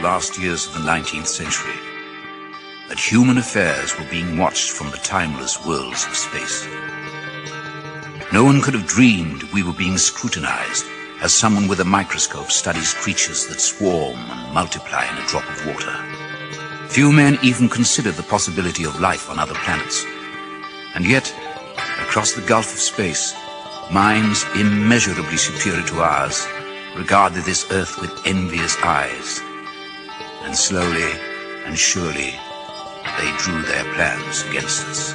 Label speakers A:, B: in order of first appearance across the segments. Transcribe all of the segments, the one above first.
A: last years of the 19th century, that human affairs were being watched from the timeless worlds of space. No one could have dreamed we were being scrutinized as someone with a microscope studies creatures that swarm and multiply in a drop of water. Few men even considered the possibility of life on other planets. And yet, across the gulf of space, minds immeasurably superior to ours regarded this Earth with envious eyes. And slowly and surely, they drew their plans against us.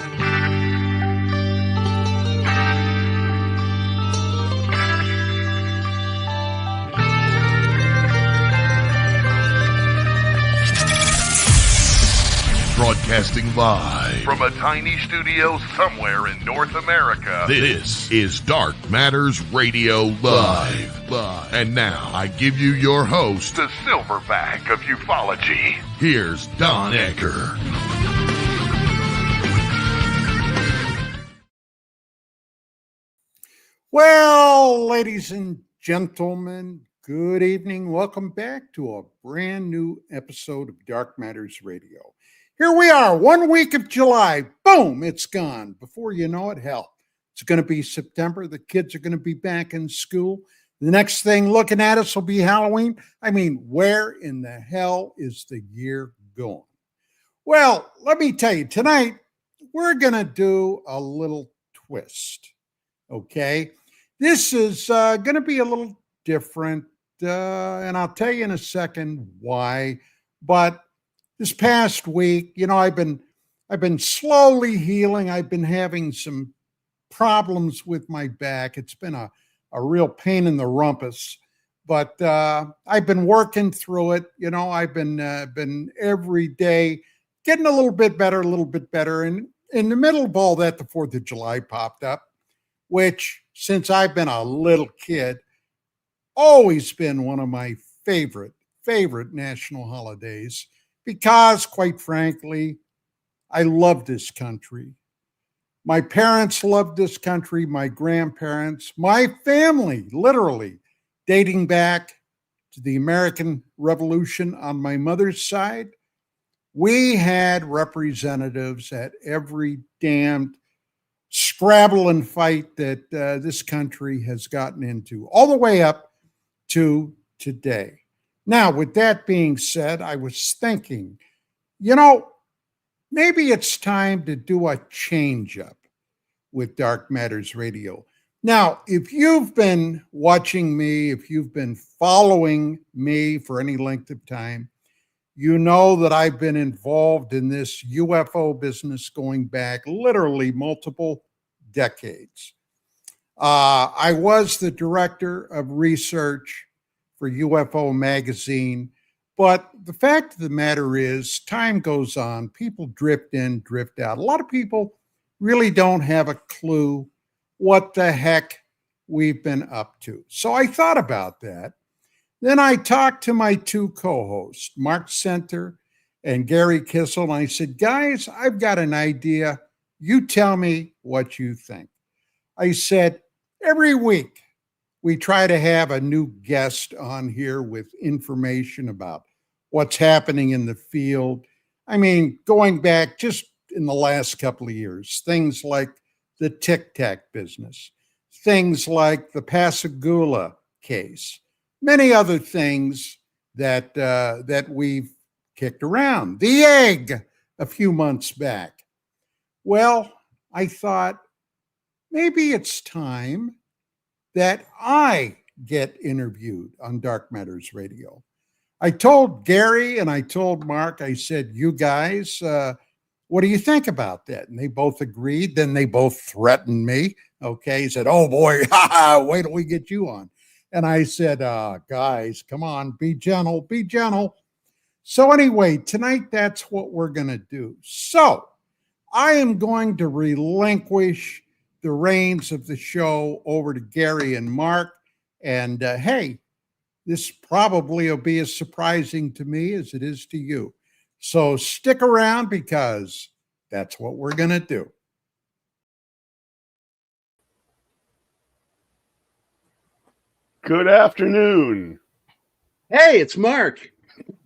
B: Broadcasting live
C: from a tiny studio somewhere in North America.
B: This is Dark Matters Radio Live. And now I give you your host,
C: the silverback of ufology.
B: Here's Don Ecker.
D: Well, ladies and gentlemen, good evening. Welcome back to a brand new episode of Dark Matters Radio. Here we are, 1 week of July. Boom, it's gone. Before you know it, hell, it's going to be September. The kids are going to be back in school. The next thing looking at us will be Halloween. I mean, where in the hell is the year going? Well, let me tell you, tonight we're going to do a little twist, okay? This is going to be a little different, and I'll tell you in a second why, but this past week, you know, I've been slowly healing. I've been having some problems with my back. It's been a real pain in the rumpus, but I've been working through it. You know, I've been every day getting a little bit better. And in the middle of all that, the 4th of July popped up, which since I've been a little kid, always been one of my favorite national holidays. Because, quite frankly, I love this country. My parents loved this country, my grandparents, my family, literally, dating back to the American Revolution on my mother's side. We had representatives at every damned scrabble and fight that this country has gotten into, all the way up to today. Now, with that being said, I was thinking, you know, maybe it's time to do a change up with Dark Matters Radio. Now, if you've been watching me, if you've been following me for any length of time, you know that I've been involved in this UFO business going back literally multiple decades. I was the director of research for UFO Magazine. But the fact of the matter is, time goes on, people drift in, drift out. A lot of people really don't have a clue what the heck we've been up to. So I thought about that. Then I talked to my two co-hosts, Mark Center and Gerry Kissell, and I said, guys, I've got an idea. You tell me what you think. I said, every week, we try to have a new guest on here with information about what's happening in the field. I mean, going back just in the last couple of years, things like the Tic Tac business, things like the Pascagoula case, many other things that we've kicked around. The egg a few months back. Well, I thought maybe it's time that I get interviewed on Dark Matters Radio. I told Gerry and I told Mark, I said, you guys, what do you think about that? And they both agreed. Then they both threatened me. Okay. He said, oh boy, wait till we get you on. And I said, guys, come on, be gentle, be gentle. So anyway, tonight, that's what we're going to do. So I am going to relinquish the reins of the show over to Gerry and Mark. And hey, this probably will be as surprising to me as it is to you. So stick around because that's what we're going to do.
E: Good afternoon.
F: Hey, it's Mark.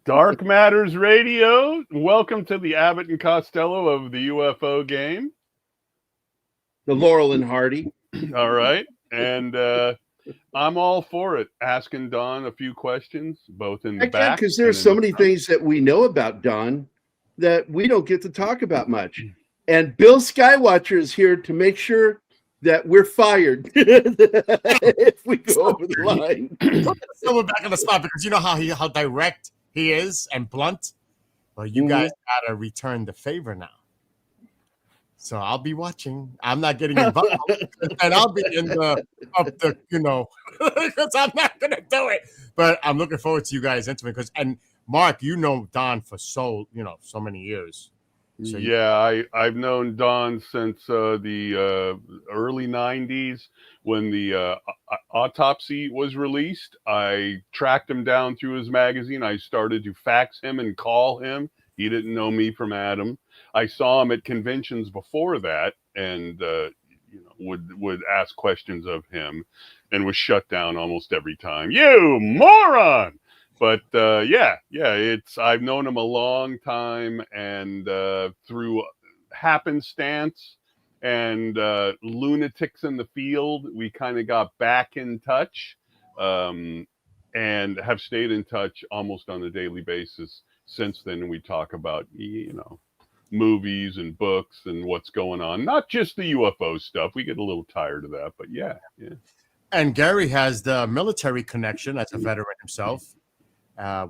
E: Dark Matters Radio. Welcome to the Abbott and Costello of the UFO game.
F: The Laurel and Hardy.
E: All right. And I'm all for it. Asking Don a few questions, both in the back.
F: Because there's so many things that we know about Don that we don't get to talk about much. And Bill Skywatcher is here to make sure that we're fired if we go over the line.
G: So we're back on the spot because you know how direct he is and blunt. Well, you guys gotta return the favor now. So I'll be watching. I'm not getting involved, and I'll be in the because I'm not gonna do it. But I'm looking forward to you guys entering and Mark, you know Don for so many years. So
E: I've known Don since the early 90s when the autopsy was released. I tracked him down through his magazine. I started to fax him and call him. He didn't know me from Adam. I saw him at conventions before that and would ask questions of him and was shut down almost every time. You moron! But I've known him a long time, and through happenstance and lunatics in the field, we kind of got back in touch and have stayed in touch almost on a daily basis since then. We talk about movies and books and what's going on, not just the UFO stuff. We get a little tired of that, but yeah.
G: And Gerry has the military connection as a veteran himself.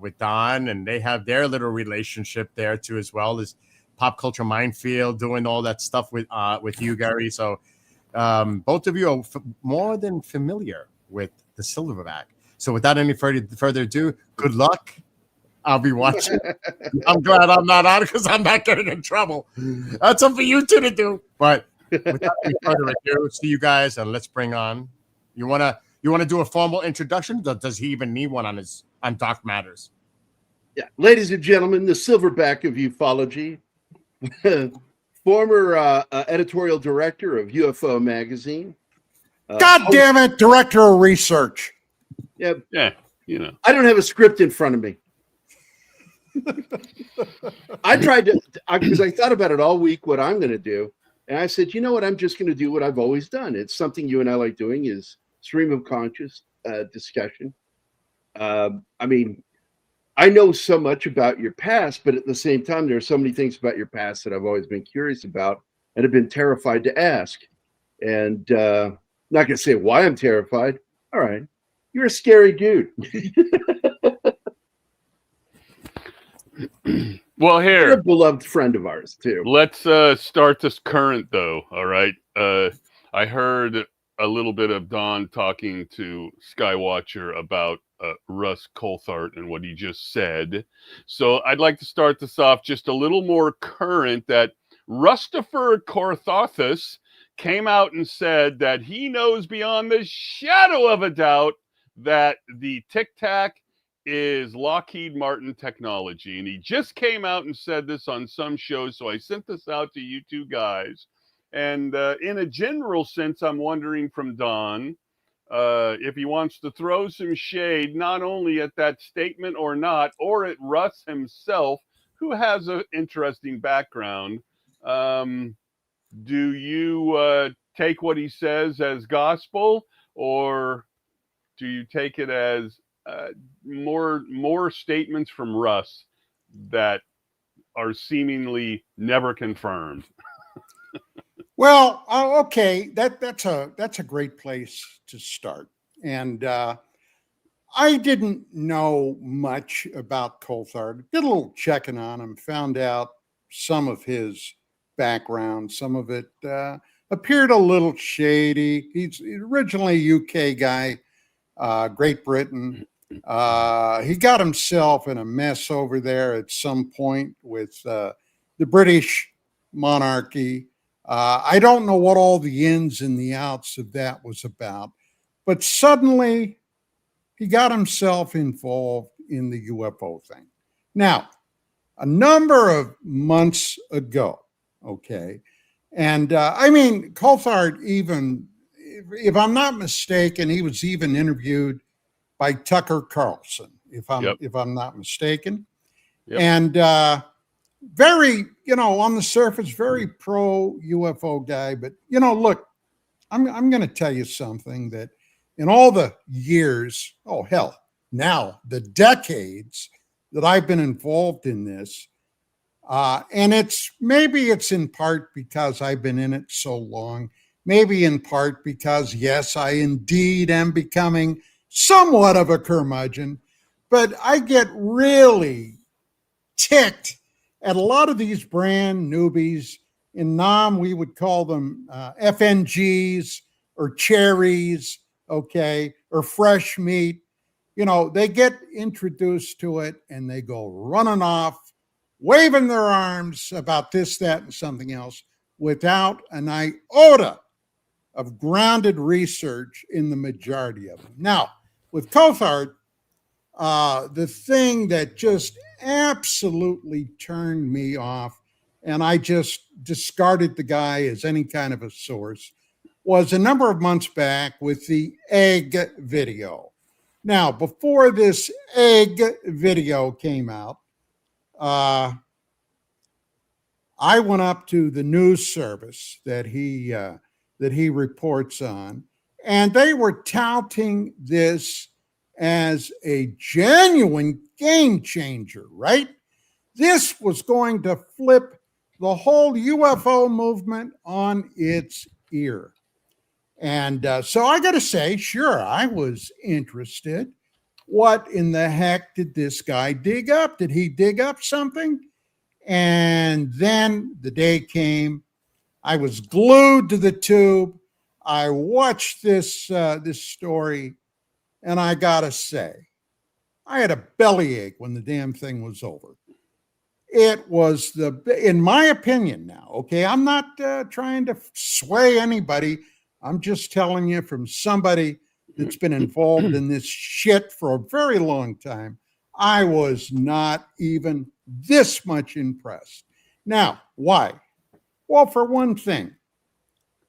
G: With Don, and they have their little relationship there too, as well as Pop Culture Minefield, doing all that stuff with you, Gerry. So both of you are more than familiar with the Silverback. So without any further ado, good luck. I'll be watching. I'm glad I'm not on because I'm not getting in trouble. That's up for you two to do. But without any further ado, see you guys, and let's bring on. You wanna do a formal introduction? Does he even need one on Dark Matters?
F: Yeah, ladies and gentlemen, the Silverback of ufology, former editorial director of UFO Magazine.
D: God damn it, director of research.
F: Yeah,
E: I
F: don't have a script in front of me. I tried to, because I thought about it all week, what I'm going to do. And I said, you know what? I'm just going to do what I've always done. It's something you and I like doing is stream of conscious discussion. I mean, I know so much about your past, but at the same time, there are so many things about your past that I've always been curious about and have been terrified to ask. And not going to say why I'm terrified. All right. You're a scary dude.
E: Well, here.
F: You're a beloved friend of ours, too.
E: Let's start this current, though. All right. I heard a little bit of Don talking to Skywatcher about Russ Coulthart and what he just said. So I'd like to start this off just a little more current, that Rustifer Corthothus came out and said that he knows beyond the shadow of a doubt that the Tic Tac is Lockheed Martin technology. And he just came out and said this on some shows. So I sent this out to you two guys. And in a general sense, I'm wondering from Don if he wants to throw some shade, not only at that statement or not, or at Russ himself, who has an interesting background. Do you take what he says as gospel, or do you take it as more statements from Russ that are seemingly never confirmed?
D: Well, okay, that's a great place to start. And I didn't know much about Coulthard. Did a little checking on him, found out some of his background. Some of it appeared a little shady. He's originally a UK guy, Great Britain. He got himself in a mess over there at some point with the British monarchy. I don't know what all the ins and the outs of that was about, but suddenly he got himself involved in the UFO thing. Now, a number of months ago, okay, and I mean, Coulthard even, if I'm not mistaken, he was even interviewed by Tucker Carlson. if I'm not mistaken.
E: Yep.
D: And very, on the surface, very pro UFO guy. But look, I'm going to tell you something that in all the years, oh hell, now the decades that I've been involved in this, and maybe it's in part because I've been in it so long, maybe in part because, yes, I indeed am becoming somewhat of a curmudgeon, but I get really ticked at a lot of these brand newbies. In NAM, we would call them FNGs or cherries, okay, or fresh meat. They get introduced to it and they go running off, waving their arms about this, that, and something else without an iota of grounded research in the majority of them. Now, with Coulthard, the thing that just absolutely turned me off, and I just discarded the guy as any kind of a source, was a number of months back with the egg video. Now, before this egg video came out, I went up to the news service that he reports on, and they were touting this as a genuine game changer, right? This was going to flip the whole UFO movement on its ear. And so I got to say, sure, I was interested. What in the heck did this guy dig up? Did he dig up something? And then the day came. I was glued to the tube. I watched this story, and I gotta say, I had a bellyache when the damn thing was over. It was in my opinion now, okay, I'm not trying to sway anybody. I'm just telling you from somebody that's been involved in this shit for a very long time. I was not even this much impressed. Now, why? Well, for one thing,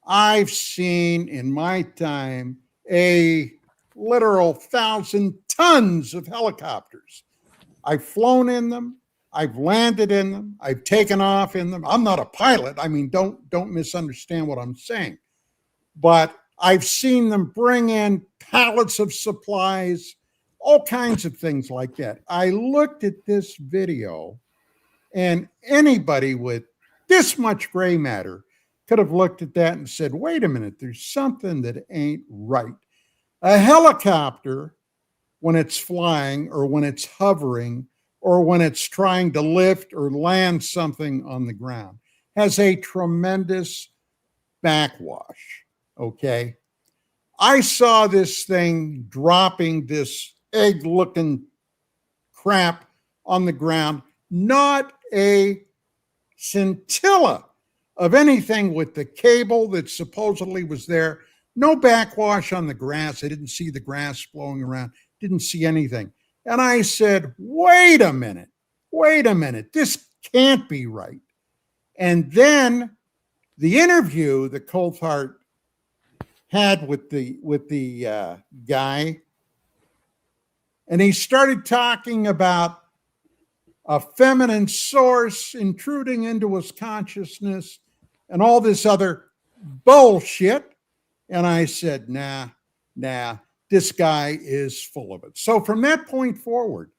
D: I've seen in my time a literal 1,000 tons of helicopters. I've flown in them. I've landed in them. I've taken off in them. I'm not a pilot. I mean, don't misunderstand what I'm saying. But I've seen them bring in pallets of supplies, all kinds of things like that. I looked at this video, and anybody with this much gray matter could have looked at that and said, wait a minute, there's something that ain't right. A helicopter, when it's flying or when it's hovering or when it's trying to lift or land something on the ground, has a tremendous backwash, okay? I saw this thing dropping this egg-looking crap on the ground, not a scintilla of anything with the cable that supposedly was there. No backwash on the grass. I didn't see the grass flowing around. Didn't see anything. And I said, wait a minute. This can't be right. And then the interview that Coulthard had with the guy, and he started talking about a feminine source intruding into his consciousness and all this other bullshit. And I said, nah, this guy is full of it. So from that point forward,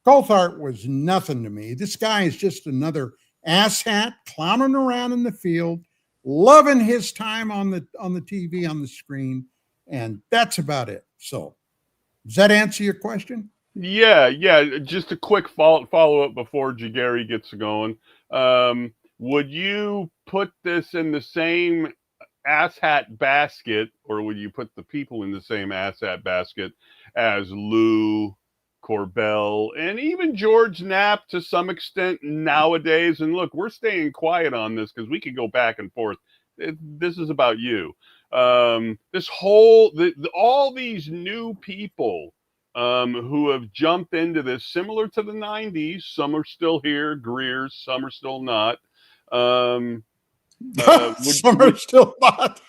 D: Coulthard was nothing to me. This guy is just another asshat clowning around in the field, loving his time on the TV, on the screen, and that's about it. So does that answer your question?
E: Yeah. Just a quick follow up before Gerry gets going. Would you put this in the same asshat basket, or would you put the people in the same asshat basket as Lou, Corbell, and even George Knapp to some extent nowadays? And look, we're staying quiet on this because we could go back and forth. This is about you. This whole all these new people who have jumped into this, similar to the 90s. Some are still here, Greers, some are still not.
D: Some are still not.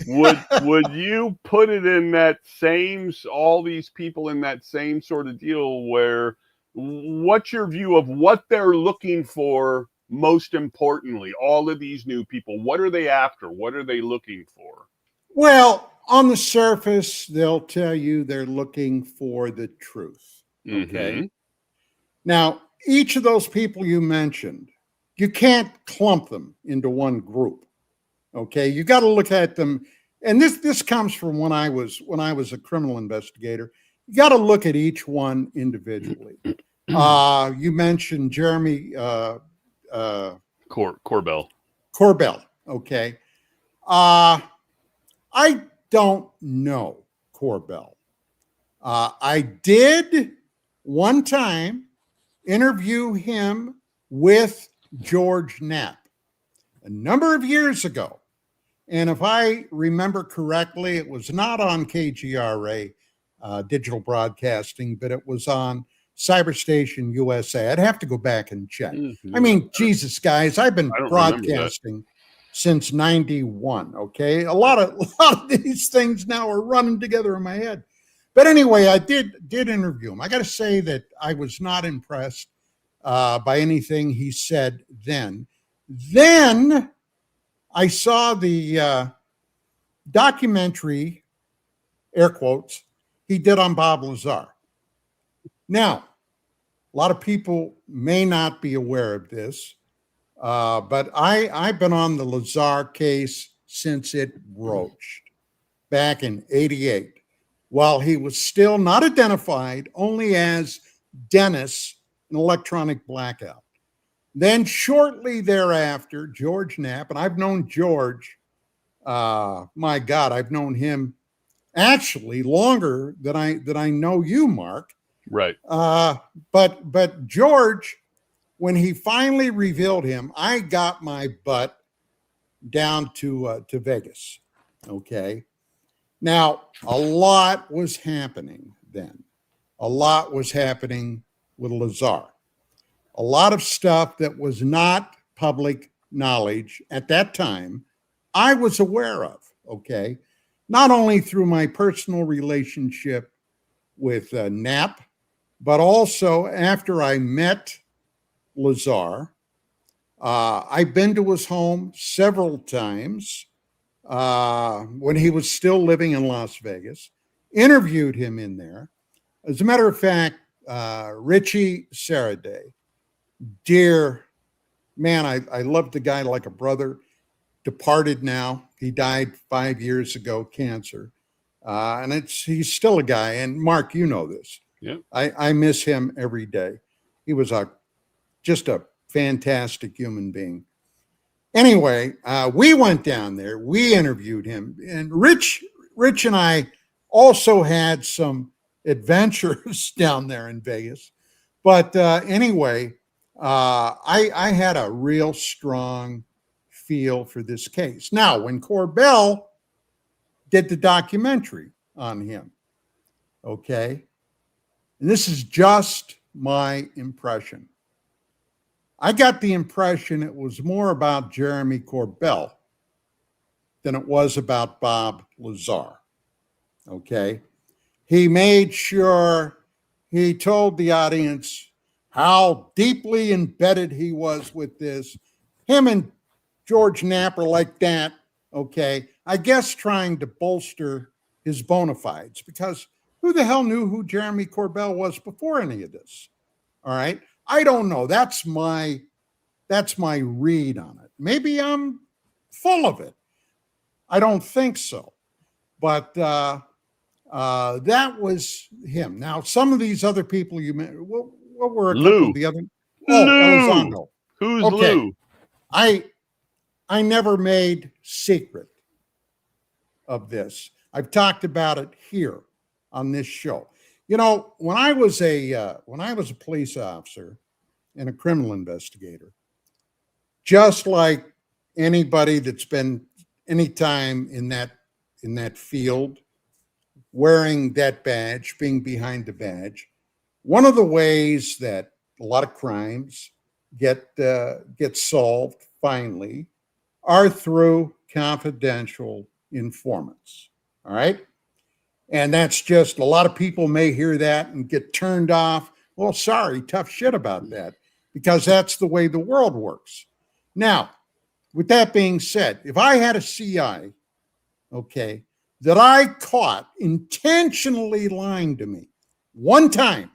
E: would you put it in that same, all these people in that same sort of deal where, what's your view of what they're looking for most importantly? All of these new people, what are they after? What are they looking for?
D: Well, on the surface, they'll tell you they're looking for the truth. Okay.
E: Mm-hmm.
D: Now, each of those people you mentioned, you can't clump them into one group. Okay. You got to look at them. And this comes from when I was a criminal investigator. You got to look at each one individually. You mentioned Jeremy
E: Corbell.
D: Corbell. Okay. I don't know Corbell. I did one time interview him with George Knapp a number of years ago. And if I remember correctly, it was not on KGRA digital broadcasting, but it was on Cyberstation USA. I'd have to go back and check.
E: Mm-hmm.
D: I mean, Jesus, guys, I've been
E: I don't
D: broadcasting since 91. Okay. A lot of these things now are running together in my head. But anyway, I did interview him. I got to say that I was not impressed by anything he said then. Then I saw the documentary, air quotes, he did on Bob Lazar. Now, a lot of people may not be aware of this, but I've been on the Lazar case since it broached back in '88, while he was still not identified, only as Dennis, an electronic blackout. Then shortly thereafter, George Knapp, and I've known George, my God, I've known him actually longer than I know you, Mark.
E: Right.
D: But George, when he finally revealed him, I got my butt down to Vegas. Okay. Now, a lot was happening then. A lot was happening with Lazar. A lot of stuff that was not public knowledge at that time, I was aware of, okay? Not only through my personal relationship with Knapp, but also after I met Lazar. I've been to his home several times when he was still living in Las Vegas, interviewed him in there. As a matter of fact, Richie Saraday, dear man, I loved the guy like a brother, departed now. He died 5 years ago, cancer. And he's still a guy. And Mark, you know this.
E: Yeah.
D: I miss him every day. He was just a fantastic human being. Anyway, we went down there. We interviewed him. And Rich and I also had some adventures down there in Vegas. But anyway, I had a real strong feel for this case. Now, when Corbell did the documentary on him, okay, and this is just my impression, I got the impression it was more about Jeremy Corbell than it was about Bob Lazar, okay? He made sure he told the audience how deeply embedded he was with this. Him and George Knapp are like that, okay? I guess trying to bolster his bona fides, because who the hell knew who Jeremy Corbell was before any of this? All right? I don't know. That's my read on it. Maybe I'm full of it. I don't think so. But that was him. Now, some of these other people you mentioned, what were a couple of the other? Oh, Elizondo.
E: Who's
D: okay.
E: Lou?
D: I never made secret of this. I've talked about it here on this show. You know, when I was a police officer and a criminal investigator, just like anybody that's been any time in that field, wearing that badge, being behind the badge, one of the ways that a lot of crimes get solved finally are through confidential informants. All right. And that's just, a lot of people may hear that and get turned off. Well, sorry, tough shit about that, because that's the way the world works. Now, with that being said, if I had a CI, okay, that I caught intentionally lying to me one time,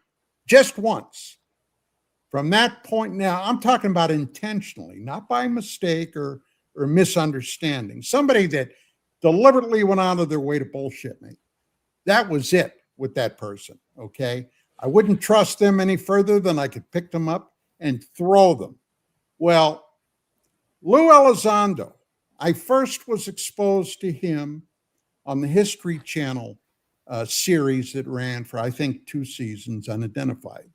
D: just once, from that point, now I'm talking about intentionally, not by mistake or misunderstanding, somebody that deliberately went out of their way to bullshit me. That was it with that person, okay? I wouldn't trust them any further than I could pick them up and throw them. Well, Lou Elizondo, I first was exposed to him on the History Channel series that ran for, I think, 2 seasons, Unidentified.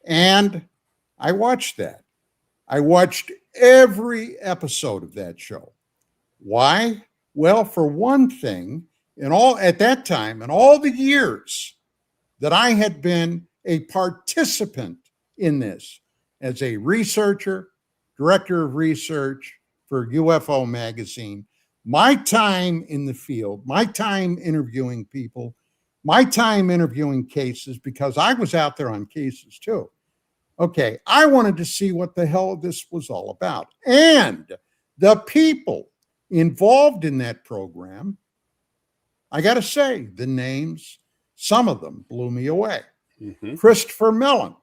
D: And I watched that. I watched every episode of that show. Why? Well, for one thing, at that time, in all the years that I had been a participant in this as a researcher, director of research for UFO Magazine, my time in the field, my time interviewing people, my time interviewing cases, because I was out there on cases too. Okay, I wanted to see what the hell this was all about. And the people involved in that program, I got to say, the names, some of them blew me away. Mm-hmm. Christopher Mellon,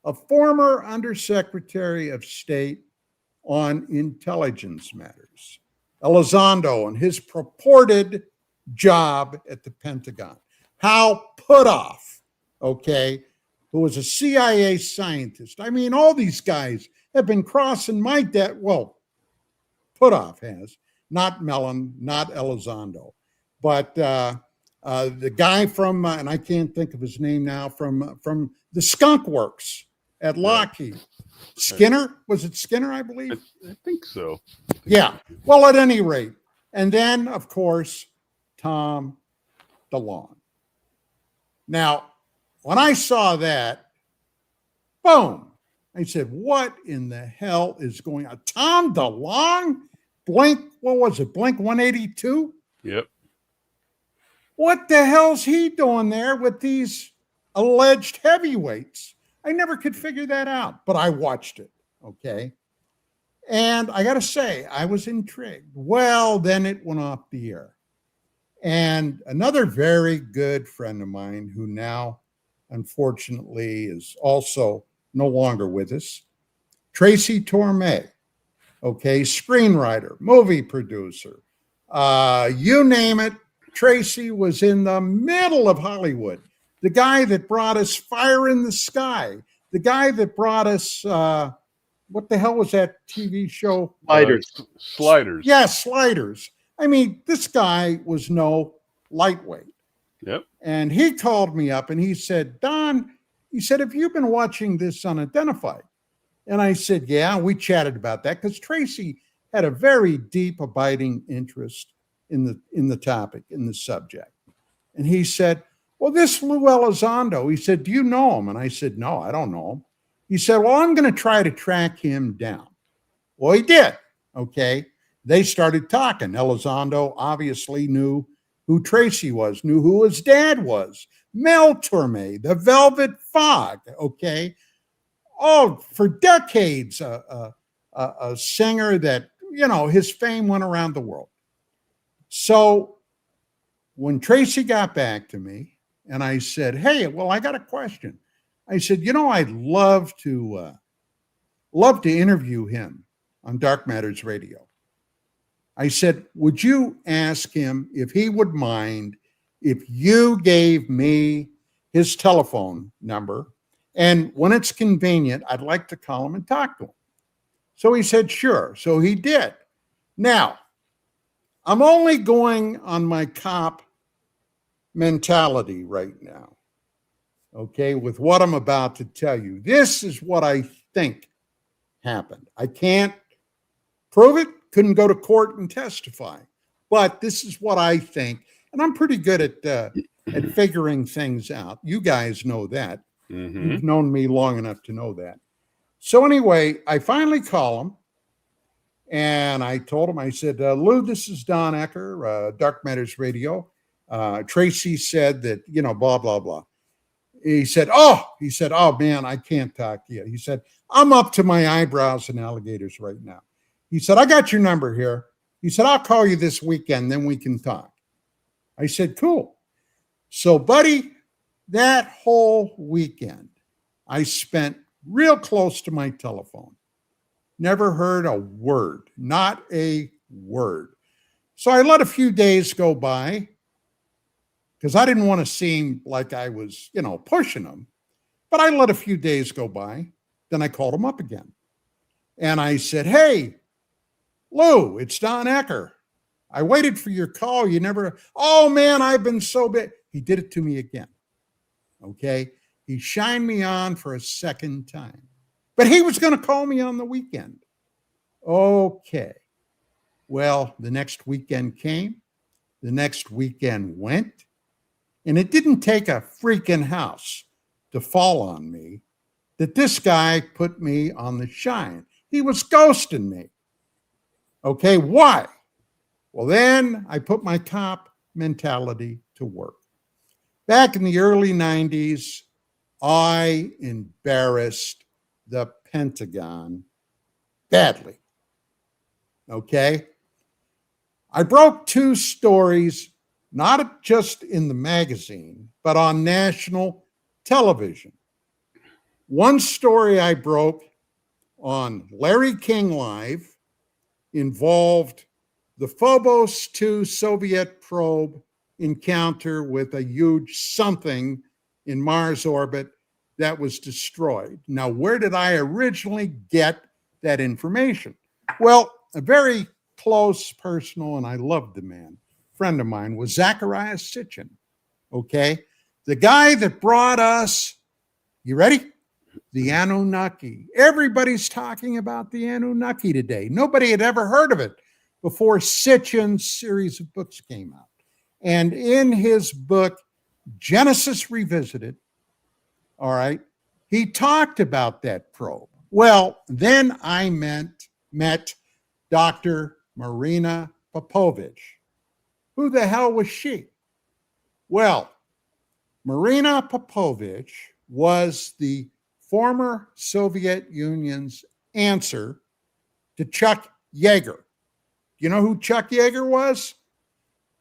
D: a former Undersecretary of State on Intelligence Matters. Elizondo and his purported job at the Pentagon. Hal Puthoff, okay, who was a CIA scientist. I mean, all these guys have been crossing my debt. Well, Puthoff has, not Mellon, not Elizondo. But the guy from, and I can't think of his name now, from the Skunk Works at Lockheed. Skinner? Was it Skinner, I believe?
E: I think so.
D: Yeah. Well, at any rate. And then, of course, Tom DeLonge. Now, when I saw that, boom, I said, what in the hell is going on? Tom DeLonge? Blink, what was it? Blink 182?
E: Yep.
D: What the hell's he doing there with these alleged heavyweights? I never could figure that out, but I watched it, okay? And I got to say, I was intrigued. Well, then it went off the air. And another very good friend of mine who now, unfortunately, is also no longer with us, Tracy Torme, okay, screenwriter, movie producer, you name it. Tracy was in the middle of Hollywood. The guy that brought us Fire in the Sky. The guy that brought us, what the hell was that TV show?
E: Sliders.
D: Yeah, Sliders. I mean, this guy was no lightweight.
E: Yep.
D: And he called me up and he said, Don, he said, have you been watching this Unidentified? And I said, yeah, we chatted about that because Tracy had a very deep, abiding interest in the topic, in the subject. And he said, well, this Lou Elizondo, he said, do you know him? And I said, no, I don't know him. He said, well, I'm going to try to track him down. Well, he did. Okay. They started talking. Elizondo obviously knew who Tracy was, knew who his dad was. Mel Torme, the Velvet Fog. Okay. Oh, for decades, a singer that, you know, his fame went around the world. So when Tracy got back to me and I said, hey, well, I got a question. I said, you know, I'd love to interview him on Dark Matters Radio. I said, would you ask him if he would mind if you gave me his telephone number, and when it's convenient, I'd like to call him and talk to him. So he said, sure. So he did. Now, I'm only going on my cop mentality right now, okay, with what I'm about to tell you. This is what I think happened. I can't prove it, couldn't go to court and testify, but this is what I think, and I'm pretty good at figuring things out. You guys know that. Mm-hmm. You've known me long enough to know that. So anyway, I finally call him, And I told him, I said, Lou, this is Don Ecker, Dark Matters Radio. Tracy said that, blah, blah, blah. He said, oh man, I can't talk to you. He said, I'm up to my eyebrows in alligators right now. He said, I got your number here. He said, I'll call you this weekend, then we can talk. I said, cool. So, buddy, that whole weekend, I spent real close to my telephone. Never heard a word, not a word. So I let a few days go by because I didn't want to seem like I was, pushing him. But I let a few days go by. Then I called him up again. And I said, hey, Lou, it's Don Ecker. I waited for your call. You never, oh man, I've been so big. He did it to me again. Okay. He shined me on for a second time. But he was going to call me on the weekend. Okay. Well, the next weekend came. The next weekend went. And it didn't take a freaking house to fall on me that this guy put me on the shine. He was ghosting me. Okay, why? Well, then I put my cop mentality to work. Back in the early 90s, I embarrassed the Pentagon badly. Okay? I broke 2 stories, not just in the magazine, but on national television. One story I broke on Larry King Live involved the Phobos 2 Soviet probe encounter with a huge something in Mars orbit that was destroyed. Now, where did I originally get that information? Well, a very close, personal, and I loved the man, friend of mine was Zacharias Sitchin, okay? The guy that brought us, you ready? The Anunnaki. Everybody's talking about the Anunnaki today. Nobody had ever heard of it before Sitchin's series of books came out. And in his book, Genesis Revisited, all right, he talked about that probe. Well, then I met Dr. Marina Popovich. Who the hell was she? Well, Marina Popovich was the former Soviet Union's answer to Chuck Yeager. You know who Chuck Yeager was?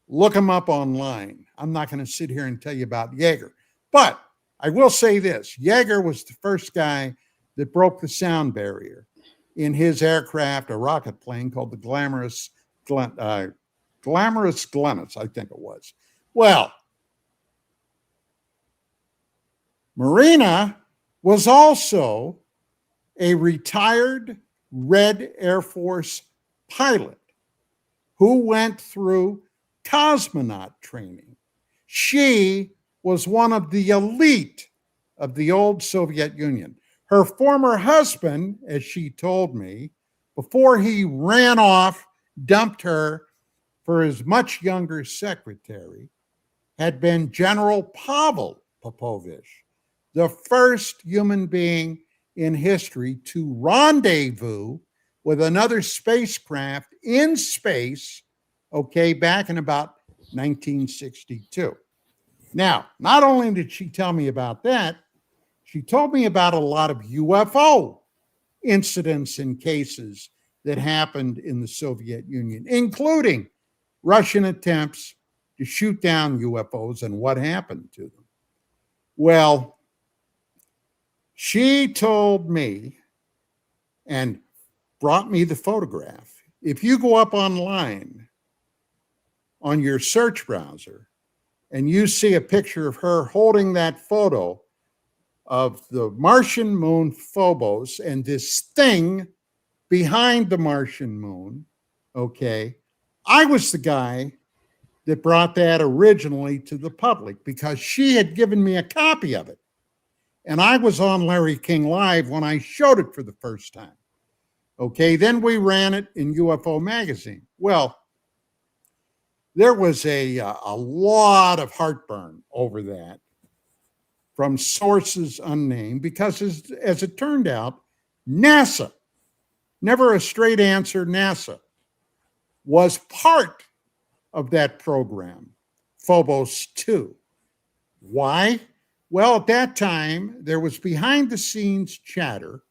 D: Look him up online. I'm not going to sit here and tell you about Yeager. But I will say this. Yeager was the first guy that broke the sound barrier in his aircraft, a rocket plane called the Glamorous Glennis, I think it was. Well, Marina was also a retired Red Air Force pilot who went through cosmonaut training. She was one of the elite of the old Soviet Union. Her former husband, as she told me, before he ran off, dumped her for his much younger secretary, had been General Pavel Popovich, the first human being in history to rendezvous with another spacecraft in space, okay, back in about 1962. Now, not only did she tell me about that, she told me about a lot of UFO incidents and cases that happened in the Soviet Union, including Russian attempts to shoot down UFOs and what happened to them. Well, she told me and brought me the photograph. If you go up online on your search browser and you see a picture of her holding that photo of the Martian moon Phobos and this thing behind the Martian moon, okay, I was the guy that brought that originally to the public because she had given me a copy of it. And I was on Larry King Live when I showed it for the first time. Okay, then we ran it in UFO Magazine. Well, there was a lot of heartburn over that from sources unnamed because as it turned out, NASA never a straight answer. NASA was part of that program, Phobos 2. Why? Well, at that time, there was behind the scenes chatter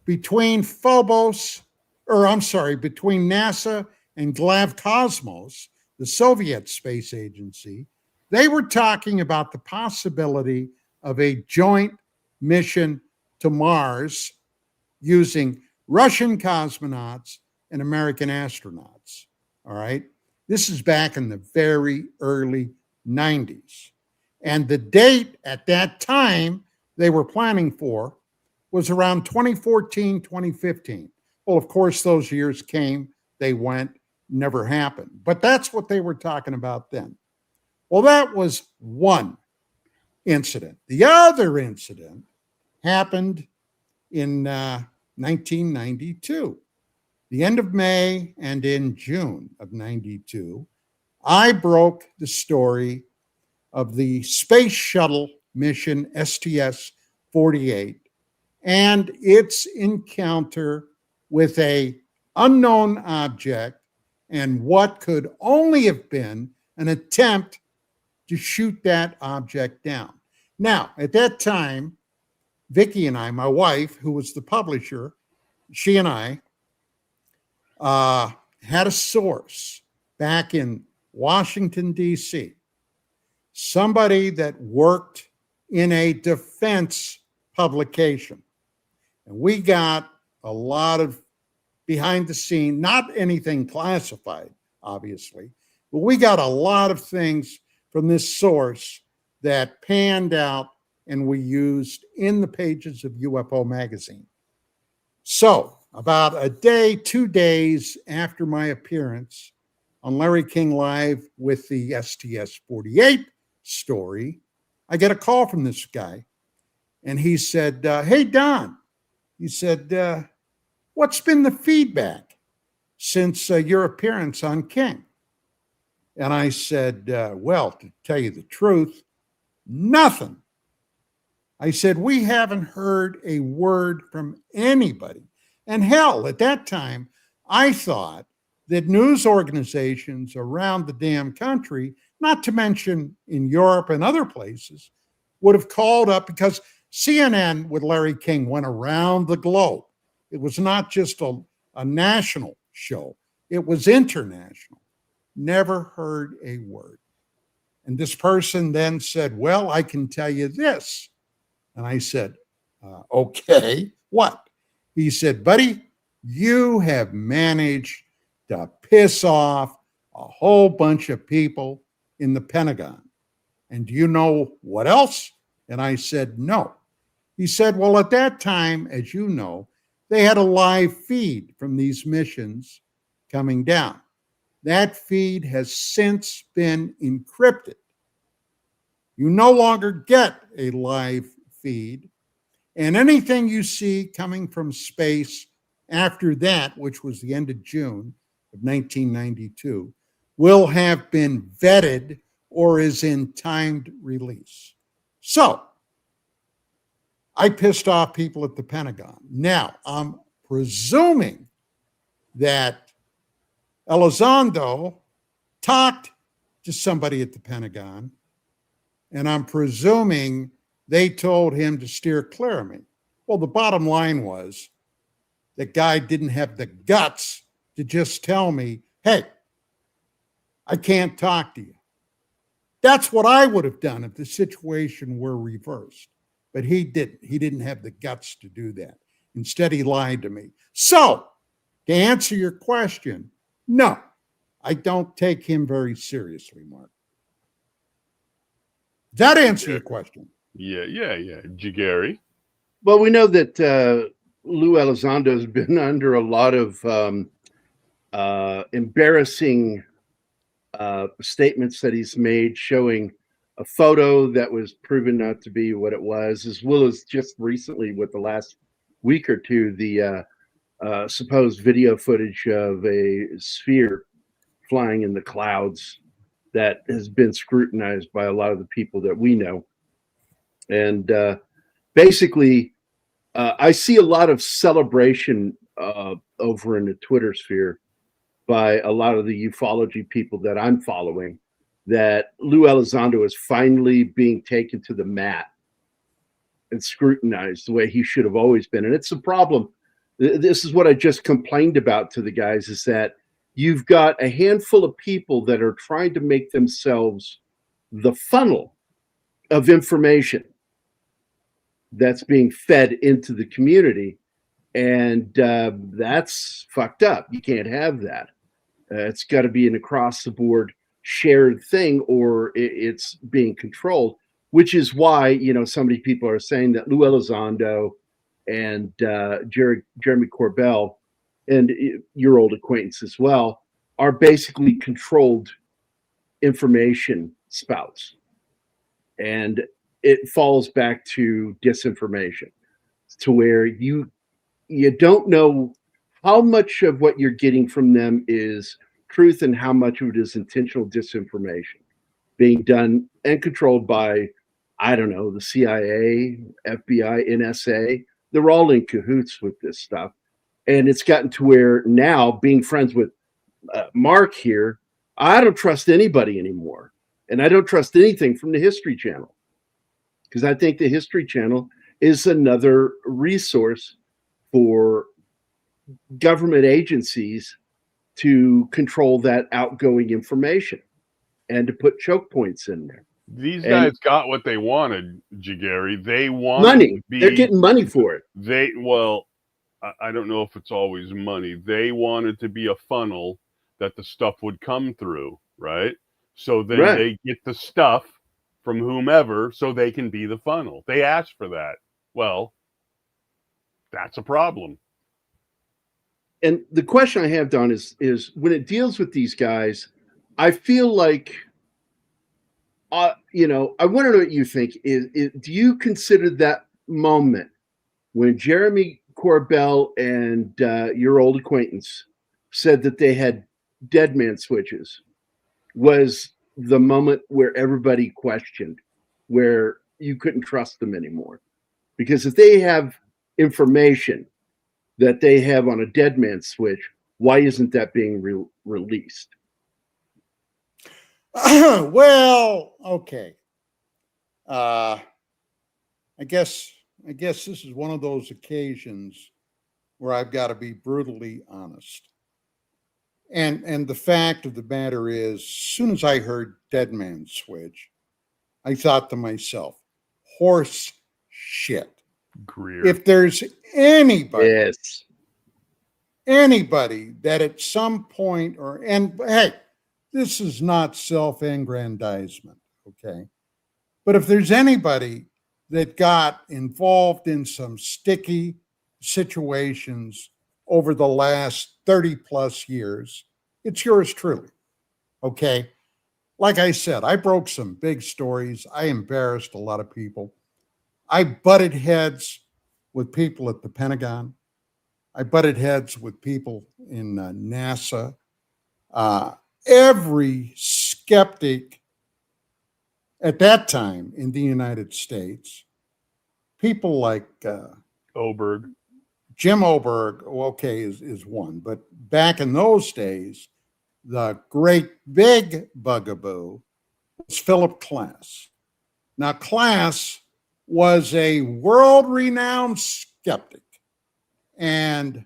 D: between between NASA and Glavkosmos, the Soviet space agency. They were talking about the possibility of a joint mission to Mars using Russian cosmonauts and American astronauts. All right. This is back in the very early 90s. And the date at that time they were planning for was around 2014, 2015. Well, of course, those years came, they went, never happened. But that's what they were talking about then. Well, that was one incident. The other incident happened in 1992. The end of May and in June of 92, I broke the story of the space shuttle mission STS-48 and its encounter with a unknown object and what could only have been an attempt to shoot that object down. Now, at that time, Vicki and I, my wife, who was the publisher, she and I had a source back in Washington, D.C., somebody that worked in a defense publication. And we got a lot of behind the scene, not anything classified, obviously, but we got a lot of things from this source that panned out and we used in the pages of UFO Magazine. So, about a day, 2 days after my appearance on Larry King Live with the STS-48 story, I get a call from this guy. And he said, hey, Don, he said, what's been the feedback since your appearance on King? And I said, well, to tell you the truth, nothing. I said, we haven't heard a word from anybody. And hell, at that time, I thought that news organizations around the damn country, not to mention in Europe and other places, would have called up, because CNN with Larry King went around the globe. It was not just a national show. It was international. Never heard a word. And this person then said, well, I can tell you this. And I said, okay, what? He said, buddy, you have managed to piss off a whole bunch of people in the Pentagon. And do you know what else? And I said, no. He said, well, at that time, as you know, they had a live feed from these missions coming down. That feed has since been encrypted. You no longer get a live feed, and anything you see coming from space after that, which was the end of June of 1992, will have been vetted or is in timed release. So I pissed off people at the Pentagon. Now, I'm presuming that Elizondo talked to somebody at the Pentagon, and I'm presuming they told him to steer clear of me. Well, the bottom line was that guy didn't have the guts to just tell me, hey, I can't talk to you. That's what I would have done if the situation were reversed. But he didn't. He didn't have the guts to do that. Instead, he lied to me. So, to answer your question, no, I don't take him very seriously, Mark. Does that answer your question?
E: Yeah. Gerry?
F: Well, we know that Lou Elizondo has been under a lot of embarrassing statements that he's made, showing a photo that was proven not to be what it was, as well as just recently, with the last week or two, the supposed video footage of a sphere flying in the clouds that has been scrutinized by a lot of the people that we know. And basically, I see a lot of celebration over in the Twitter sphere by a lot of the ufology people that I'm following, that Lou Elizondo is finally being taken to the mat and scrutinized the way he should have always been. And it's a problem. This is what I just complained about to the guys, is that you've got a handful of people that are trying to make themselves the funnel of information that's being fed into the community. And that's fucked up. You can't have that. It's got to be an across the board shared thing, or it's being controlled, which is why, you know, so many people are saying that Lou Elizondo and Jeremy Corbell, and your old acquaintance as well, are basically controlled information spouts. And it falls back to disinformation, to where you don't know how much of what you're getting from them is truth and how much of it is intentional disinformation being done and controlled by, I don't know, the CIA, FBI, NSA. They're all in cahoots with this stuff. And it's gotten to where now, being friends with Mark here, I don't trust anybody anymore. And I don't trust anything from the History Channel, because I think the History Channel is another resource for government agencies to control that outgoing information and to put choke points in there.
E: These guys got what they wanted, Gerry. They wanted
F: money. They're getting money for it.
E: Well, I don't know if it's always money. They wanted to be a funnel that the stuff would come through, right? So then they get the stuff from whomever so they can be the funnel. They asked for that. Well, that's a problem.
F: And the question I have, Don, is when it deals with these guys, I feel like, you know, I want to know what you think. Do you consider that moment when Jeremy Corbell and your old acquaintance said that they had dead man switches was the moment where everybody questioned, where you couldn't trust them anymore? Because if they have information that they have on a dead man switch, why isn't that being released?
D: Well, okay. I guess this is one of those occasions where I've got to be brutally honest. And the fact of the matter is, as soon as I heard dead man switch, I thought to myself, horse shit.
E: Greer.
D: If there's anybody,
F: Yes.
D: anybody that at some point, and hey, this is not self-aggrandizement, okay? But if there's anybody that got involved in some sticky situations over the last 30 plus years, it's yours truly, okay? Like I said, I broke some big stories. I embarrassed a lot of people. I butted heads with people at the Pentagon. I butted heads with people in NASA. Every skeptic at that time in the United States, people like
E: Oberg.
D: Jim Oberg, okay, is one. But back in those days, the great big bugaboo was Philip Klass. Now, Klass was a world-renowned skeptic, and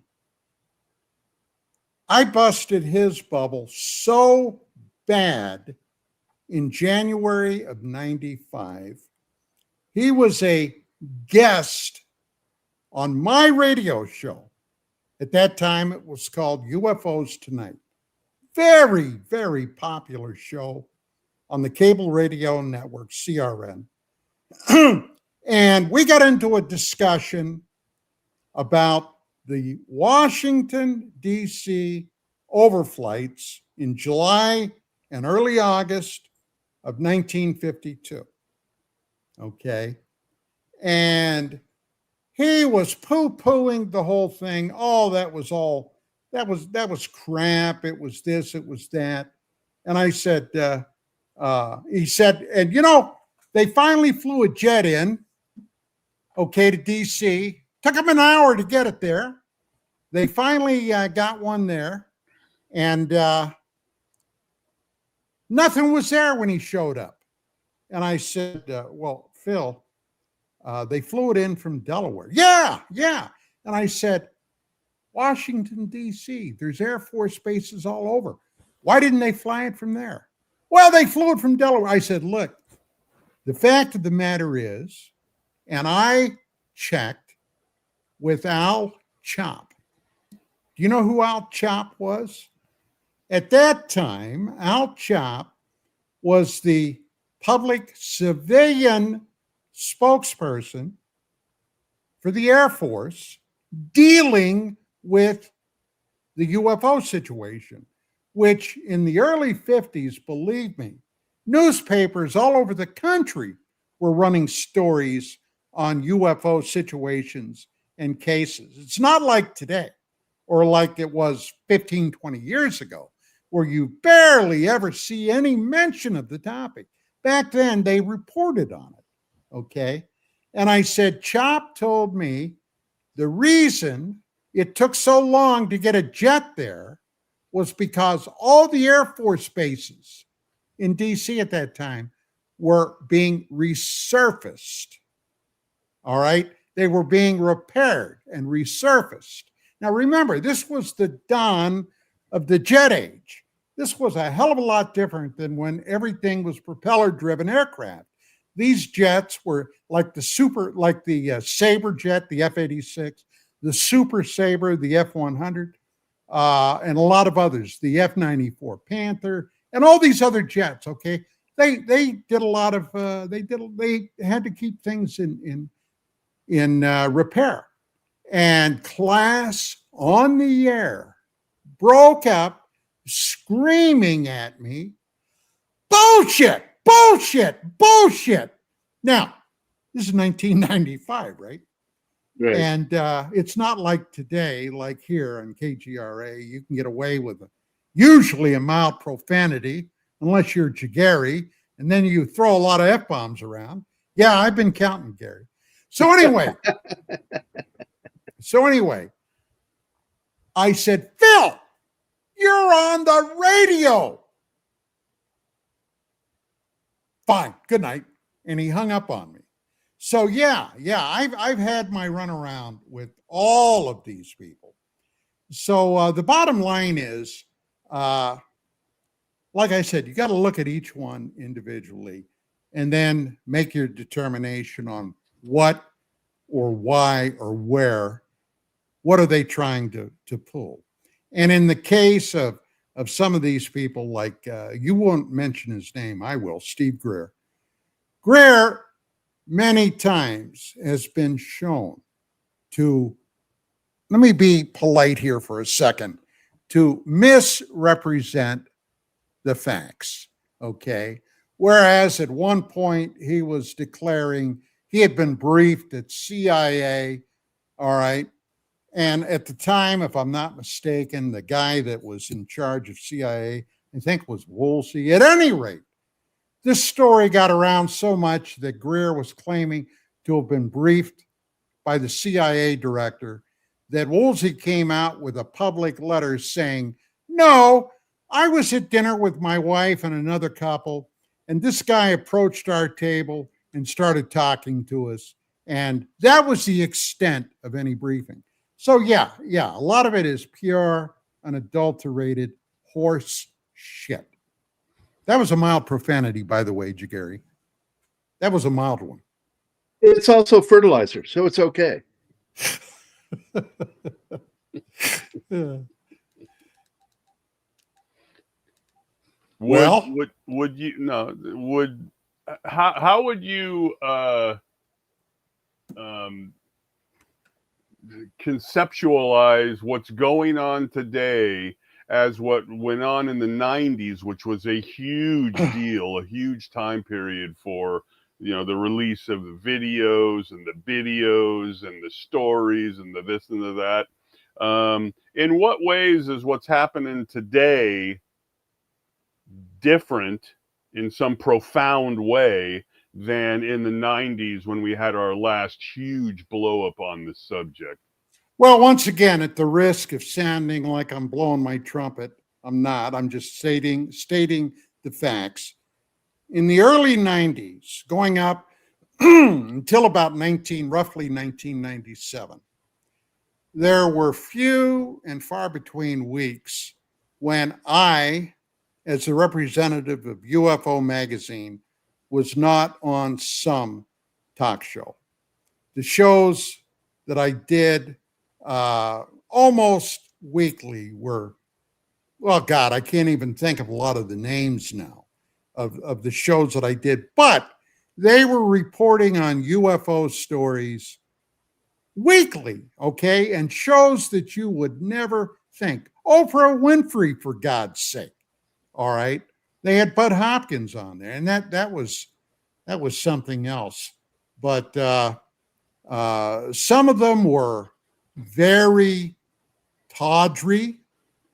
D: I busted his bubble so bad in January of '95. He was a guest on my radio show. At that time, it was called UFOs Tonight. Very, very popular show on the cable radio network, CRN. And we got into a discussion about the Washington, D.C. overflights in July and early August of 1952. Okay. And he was poo-pooing the whole thing. Oh, that was crap. It was this, it was that. And I said, he said, and you know, they finally flew a jet in, okay, to DC. Took them an hour to get it there. they finally got one there, and nothing was there when he showed up. And I said, well, Phil, they flew it in from Delaware. Yeah. And I said, Washington, D.C., there's Air Force bases all over. Why didn't they fly it from there? Well, they flew it from Delaware. I said, look, the fact of the matter is, and I checked with Al Chop. Do you know who Al Chop was? At that time, Al Chop was the public civilian spokesperson for the Air Force dealing with the UFO situation, which in the early 50s, believe me, newspapers all over the country were running stories on UFO situations and cases. It's not like today or like it was 15, 20 years ago, where you barely ever see any mention of the topic. Back then, they reported on it, okay? And I said, Chop told me the reason it took so long to get a jet there was because all the Air Force bases in D.C. at that time were being resurfaced, all right? They were being repaired and resurfaced. Now, remember, this was the dawn of the jet age. This was a hell of a lot different than when everything was propeller-driven aircraft. These jets were like the Sabre jet, the F-86, the Super Sabre, the F-100, and a lot of others, the F-94 Panther, and all these other jets. Okay, they did a lot of they had to keep things in repair, and class on the air broke up, screaming at me, bullshit, bullshit, bullshit. Now, this is 1995, right?
F: Right.
D: And it's not like today, like here on KGRA, you can get away with usually a mild profanity, unless you're Gerry, and then you throw a lot of F-bombs around. Yeah, I've been counting, Gerry. So anyway, I said, Phil, you're on the radio. Fine, good night. And he hung up on me. So yeah, I've had my runaround with all of these people. So the bottom line is, like I said, you got to look at each one individually and then make your determination on what or why or where, what are they trying to pull. And in the case of some of these people, like you won't mention his name, I will, Steve Greer. Greer many times has been shown to, let me be polite here for a second, to misrepresent the facts, okay? Whereas at one point he was declaring he had been briefed at CIA, all right? And at the time, if I'm not mistaken, the guy that was in charge of CIA, I think was Woolsey. At any rate, this story got around so much that Greer was claiming to have been briefed by the CIA director, that Woolsey came out with a public letter saying, no, I was at dinner with my wife and another couple, and this guy approached our table and started talking to us. And that was the extent of any briefing. So yeah, a lot of it is pure, unadulterated horse shit. That was a mild profanity, by the way, Gerry. That was a mild one.
F: It's also fertilizer, so it's okay.
E: How would you conceptualize what's going on today as what went on in the 90s, which was a huge deal, a huge time period for, the release of the videos and the videos and the stories and the this and the that. In what ways is what's happening today different in some profound way than in the 90s when we had our last huge blow up on this subject?
D: Well, once again, at the risk of sounding like I'm blowing my trumpet, I'm not. I'm just stating the facts. In the early 90s, going up until about roughly 1997, there were few and far between weeks when I, as a representative of UFO Magazine, was not on some talk show. The shows that I did almost weekly were, well, God, I can't even think of a lot of the names now of the shows that I did, but they were reporting on UFO stories weekly, okay? And shows that you would never think. Oprah Winfrey, for God's sake, all right? They had Bud Hopkins on there, and that was something else. But some of them were very tawdry.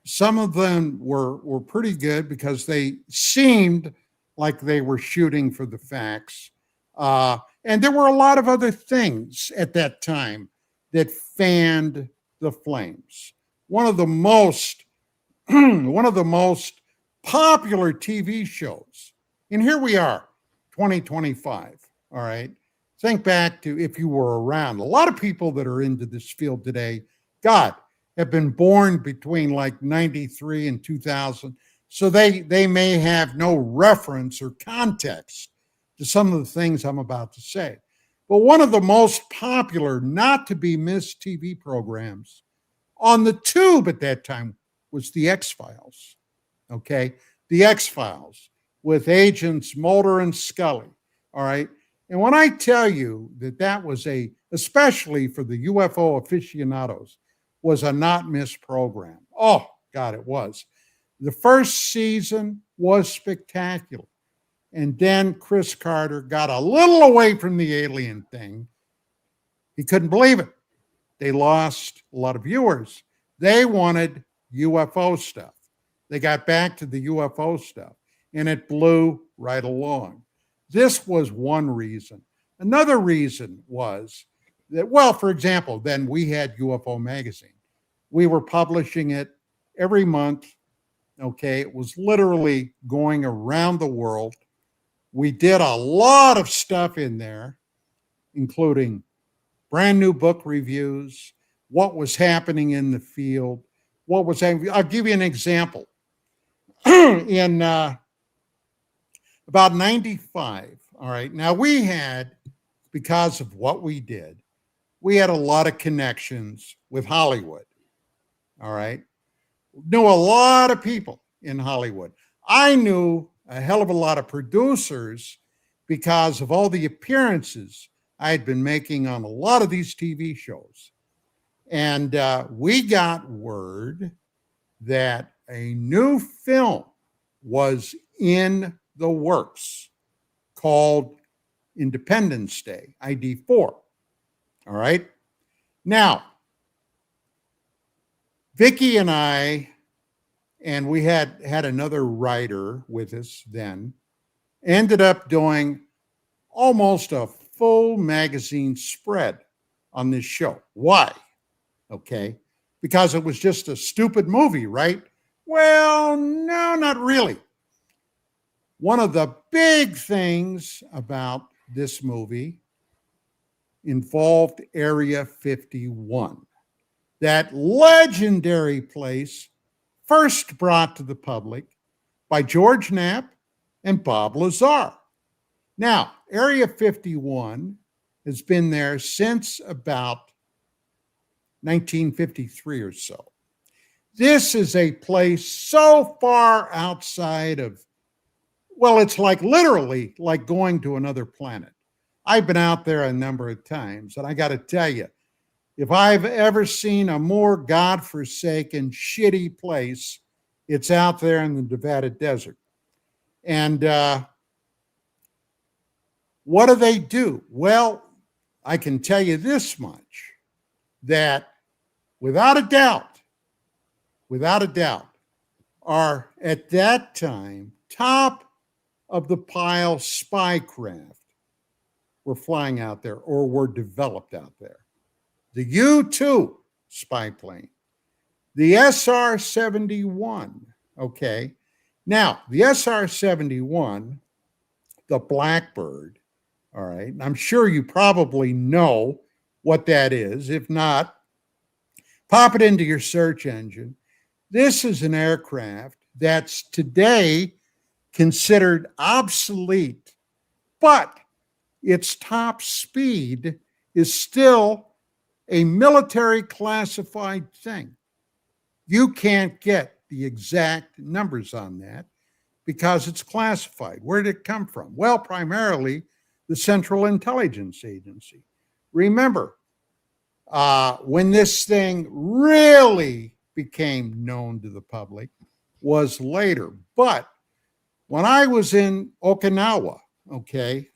D: Some of them were pretty good because they seemed like they were shooting for the facts. And there were a lot of other things at that time that fanned the flames. One of the most popular TV shows, and here we are, 2025. All right. Think back to if you were around. A lot of people that are into this field today, God, have been born between like 93 and 2000. So they may have no reference or context to some of the things I'm about to say. But one of the most popular, not to be missed TV programs on the tube at that time was The X-Files. Okay? The X-Files with agents Mulder and Scully. All right? And when I tell you that was especially for the UFO aficionados, was a not missed program. Oh, God, it was. The first season was spectacular. And then Chris Carter got a little away from the alien thing. He couldn't believe it. They lost a lot of viewers. They wanted UFO stuff. They got back to the UFO stuff, and it blew right along. This was one reason. Another reason was that, well, for example, then we had UFO Magazine. We were publishing it every month. Okay, it was literally going around the world. We did a lot of stuff in there, including brand new book reviews, what was happening in the field, I'll give you an example. In about 95, all right, now we had, because of what we did, we had a lot of connections with Hollywood, all right? Knew a lot of people in Hollywood. I knew a hell of a lot of producers because of all the appearances I had been making on a lot of these TV shows. And we got word that a new film was in the works called Independence Day, ID4. All right. Now, Vicki and I, and we had another writer with us then, ended up doing almost a full magazine spread on this show. Why? Okay. Because it was just a stupid movie, right? Well, no, not really. One of the big things about this movie involved Area 51, that legendary place first brought to the public by George Knapp and Bob Lazar. Now, Area 51 has been there since about 1953 or so. This is a place so far outside of, well, it's like literally like going to another planet. I've been out there a number of times, and I got to tell you, if I've ever seen a more godforsaken, shitty place, it's out there in the Nevada desert. And what do? Well, I can tell you this much, that without a doubt, are at that time top of the pile spy craft were flying out there or were developed out there. The U-2 spy plane. The SR-71, okay? Now, the SR-71, the Blackbird, all right, and I'm sure you probably know what that is. If not, pop it into your search engine. This is an aircraft that's today considered obsolete, but its top speed is still a military classified thing. You can't get the exact numbers on that because it's classified. Where did it come from? Well, primarily the Central Intelligence Agency. Remember, when this thing really became known to the public was later. But when I was in Okinawa, okay,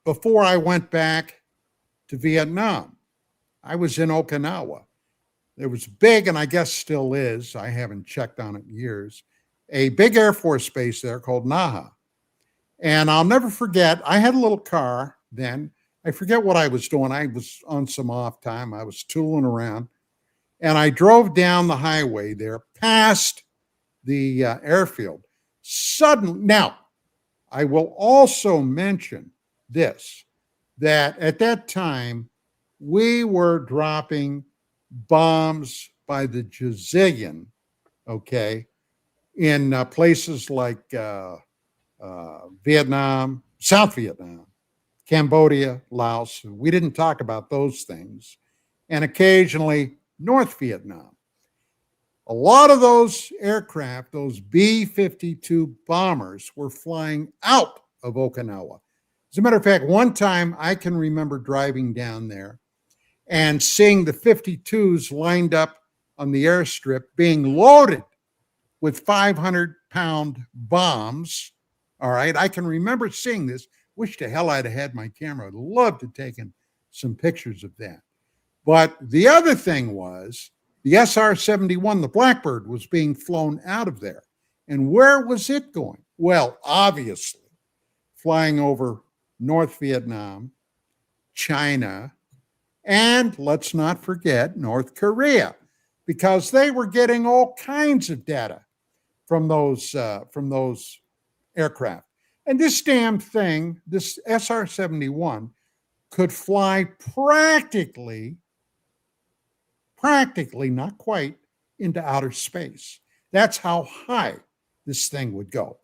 D: before I went back to Vietnam, I was in Okinawa. There was big, and I guess still is, I haven't checked on it in years, a big Air Force base there called Naha. And I'll never forget, I had a little car then. I forget what I was doing. I was on some off time. I was tooling around. And I drove down the highway there past the airfield. Suddenly, now, I will also mention this, that at that time, we were dropping bombs by the gazillion, okay, in places like Vietnam, South Vietnam, Cambodia, Laos. We didn't talk about those things. And occasionally North Vietnam. A lot of those aircraft, those B-52 bombers, were flying out of Okinawa. As a matter of fact, one time I can remember driving down there and seeing the 52s lined up on the airstrip being loaded with 500-pound bombs. All right, I can remember seeing this. Wish to hell I'd have had my camera. I'd love to have taken some pictures of that. But the other thing was the SR-71, the Blackbird, was being flown out of there. And where was it going? Well, obviously, flying over North Vietnam, China, and let's not forget North Korea, because they were getting all kinds of data from those aircraft. And this damn thing, this SR-71, could fly practically, not quite, into outer space. That's how high this thing would go.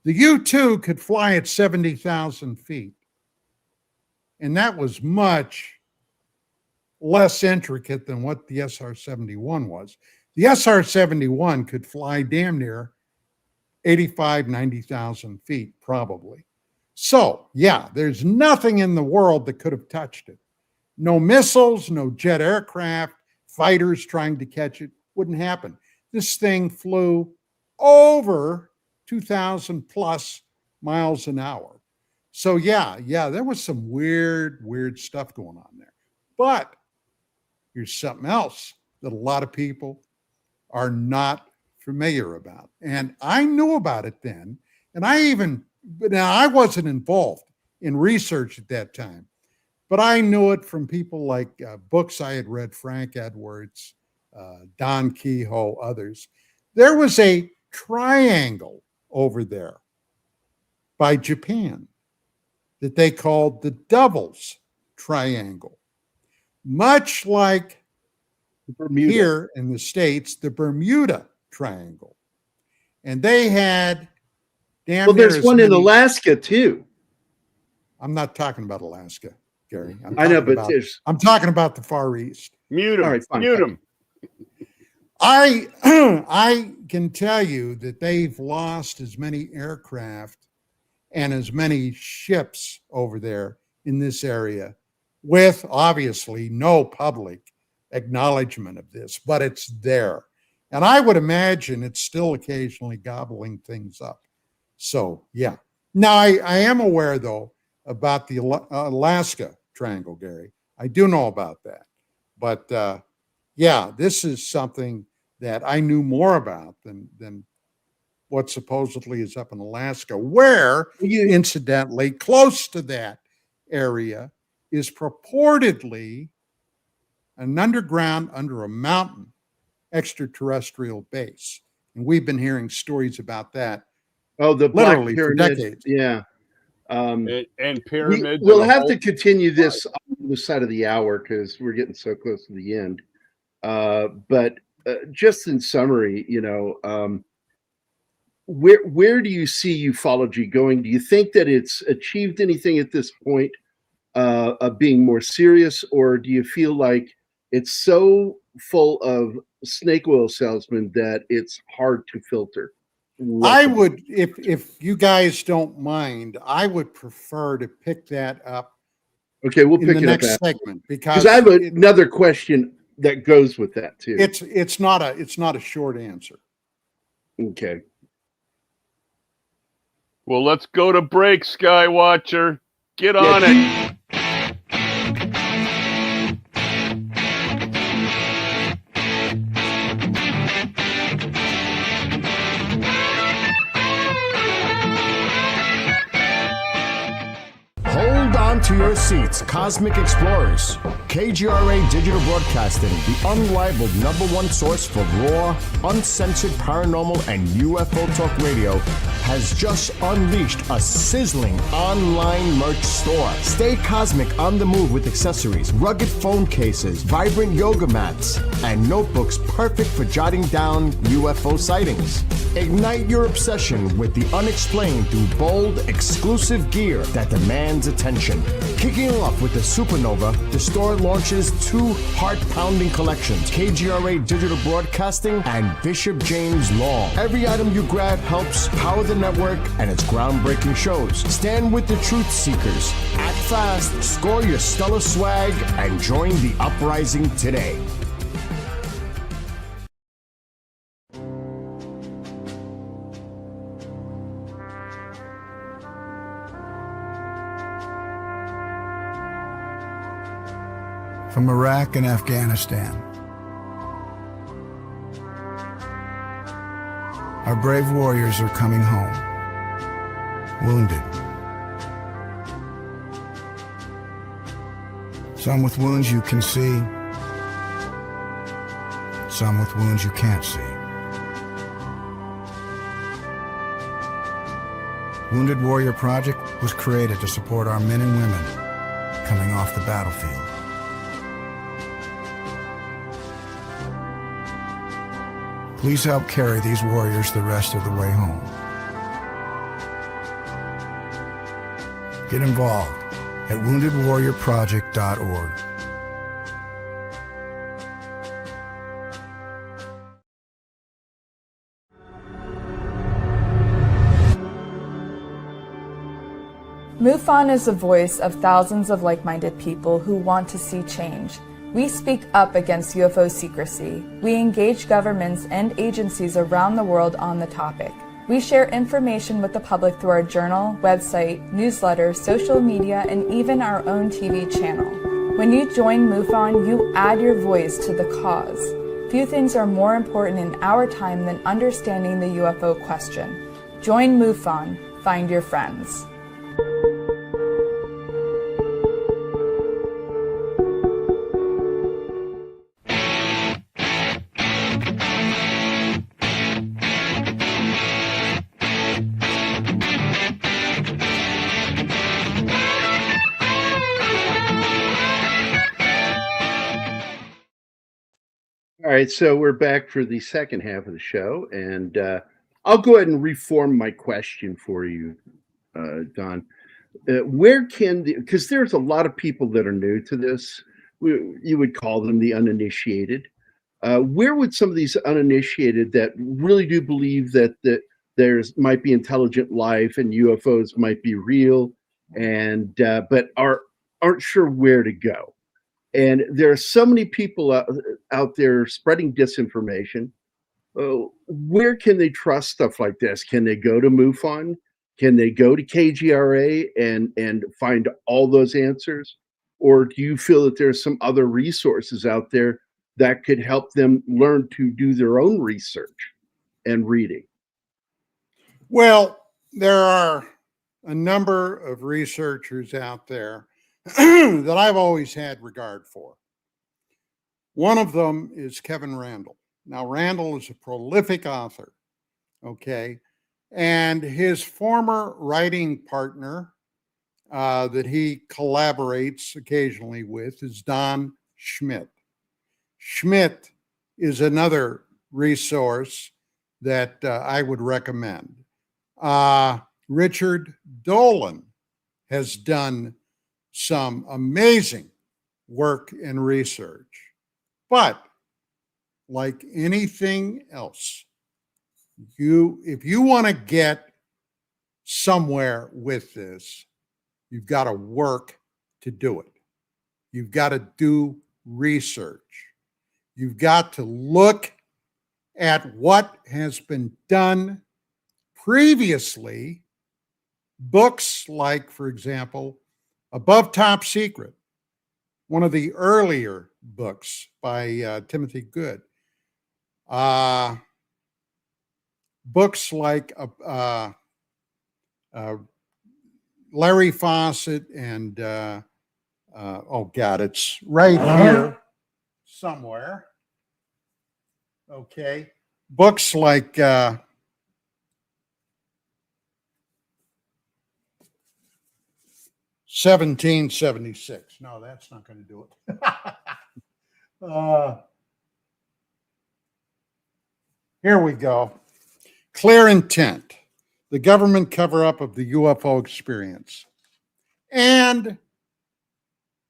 D: The U-2 could fly at 70,000 feet. And that was much less intricate than what the SR-71 was. The SR-71 could fly damn near 85, 90,000 feet, probably. So, yeah, there's nothing in the world that could have touched it. No missiles, no jet aircraft, fighters trying to catch it. Wouldn't happen. This thing flew over 2,000 plus miles an hour. So, yeah, there was some weird stuff going on there. But here's something else that a lot of people are not familiar about. And I knew about it then. And I wasn't involved in research at that time, but I knew it from people like books I had read, Frank Edwards, Don Kehoe, others. There was a triangle over there by Japan that they called the Devil's Triangle, much like here in the States, the Bermuda Triangle. And they had
F: there's one in Alaska too.
D: I'm not talking about Alaska, Gerry.
F: I know, but
D: I'm talking about the Far East.
E: Mute him.
F: All right, fine,
E: Mute him.
D: I can tell you that they've lost as many aircraft and as many ships over there in this area with obviously no public acknowledgement of this, but it's there. And I would imagine it's still occasionally gobbling things up. So, yeah. Now, I am aware, though, about the Alaska Triangle, Gerry. I do know about that. But, yeah, this is something that I knew more about than what supposedly is up in Alaska, where, incidentally, close to that area is purportedly an underground, under a mountain, extraterrestrial base. And we've been hearing stories about that.
F: Oh, the
D: literally
F: Black
D: for
F: Pyramid.
D: decades.
F: Yeah.
E: And pyramids.
F: We'll
E: and
F: have to continue this on the side of the hour because we're getting so close to the end. But just in summary, where do you see ufology going? Do you think that it's achieved anything at this point of being more serious, or do you feel like it's so full of snake oil salesmen that it's hard to filter?
D: I would, if you guys don't mind, I would prefer to pick that up.
F: Okay, we'll pick
D: in the
F: it
D: next
F: up
D: segment because
F: I have another question that goes with that too.
D: It's not a short answer.
F: Okay.
E: Well, let's go to break, Skywatcher. Get on it.
G: Hold on to your seats, Cosmic Explorers. KGRA Digital Broadcasting, the unrivaled #1 source for raw, uncensored paranormal and UFO talk radio, has just unleashed a sizzling online merch store. Stay cosmic on the move with accessories, rugged phone cases, vibrant yoga mats, and notebooks perfect for jotting down UFO sightings. Ignite your obsession with the unexplained through bold, exclusive gear that demands attention. Kicking off with the Supernova, the store launches 2 heart-pounding collections, KGRA Digital Broadcasting and Bishop James Long. Every item you grab helps power the network and its groundbreaking shows. Stand with the truth seekers. Act fast, score your stellar swag, and join the uprising today.
H: From Iraq and Afghanistan, our brave warriors are coming home, wounded. Some with wounds you can see, some with wounds you can't see. Wounded Warrior Project was created to support our men and women coming off the battlefield. Please help carry these warriors the rest of the way home. Get involved at woundedwarriorproject.org.
I: MUFON is the voice of thousands of like-minded people who want to see change. We speak up against UFO secrecy. We engage governments and agencies around the world on the topic. We share information with the public through our journal, website, newsletter, social media, and even our own TV channel. When you join MUFON, you add your voice to the cause. Few things are more important in our time than understanding the UFO question. Join MUFON. Find your friends.
F: All right, so we're back for the second half of the show, and I'll go ahead and reform my question for you, Don. Where can because there's a lot of people that are new to this. You would call them the uninitiated. Where would some of these uninitiated that really do believe that there's might be intelligent life and UFOs might be real, and but aren't sure where to go? And there are so many people out there spreading disinformation. Where can they trust stuff like this? Can they go to MUFON? Can they go to KGRA and find all those answers? Or do you feel that there's some other resources out there that could help them learn to do their own research and reading?
D: Well, there are a number of researchers out there that I've always had regard for. One of them is Kevin Randall. Now, Randall is a prolific author, okay? And his former writing partner that he collaborates occasionally with is Don Schmidt. Schmidt is another resource that I would recommend. Richard Dolan has done some amazing work and research. But like anything else, if you want to get somewhere with this, you've got to work to do it. You've got to do research. You've got to look at what has been done previously. Books like, for example, Above Top Secret, one of the earlier books by Timothy Good. Books like Larry Fawcett and, oh God, it's right here somewhere. Okay. Books like "1776." No, that's not going to do it. Here we go. Clear Intent, the government cover-up of the UFO experience. And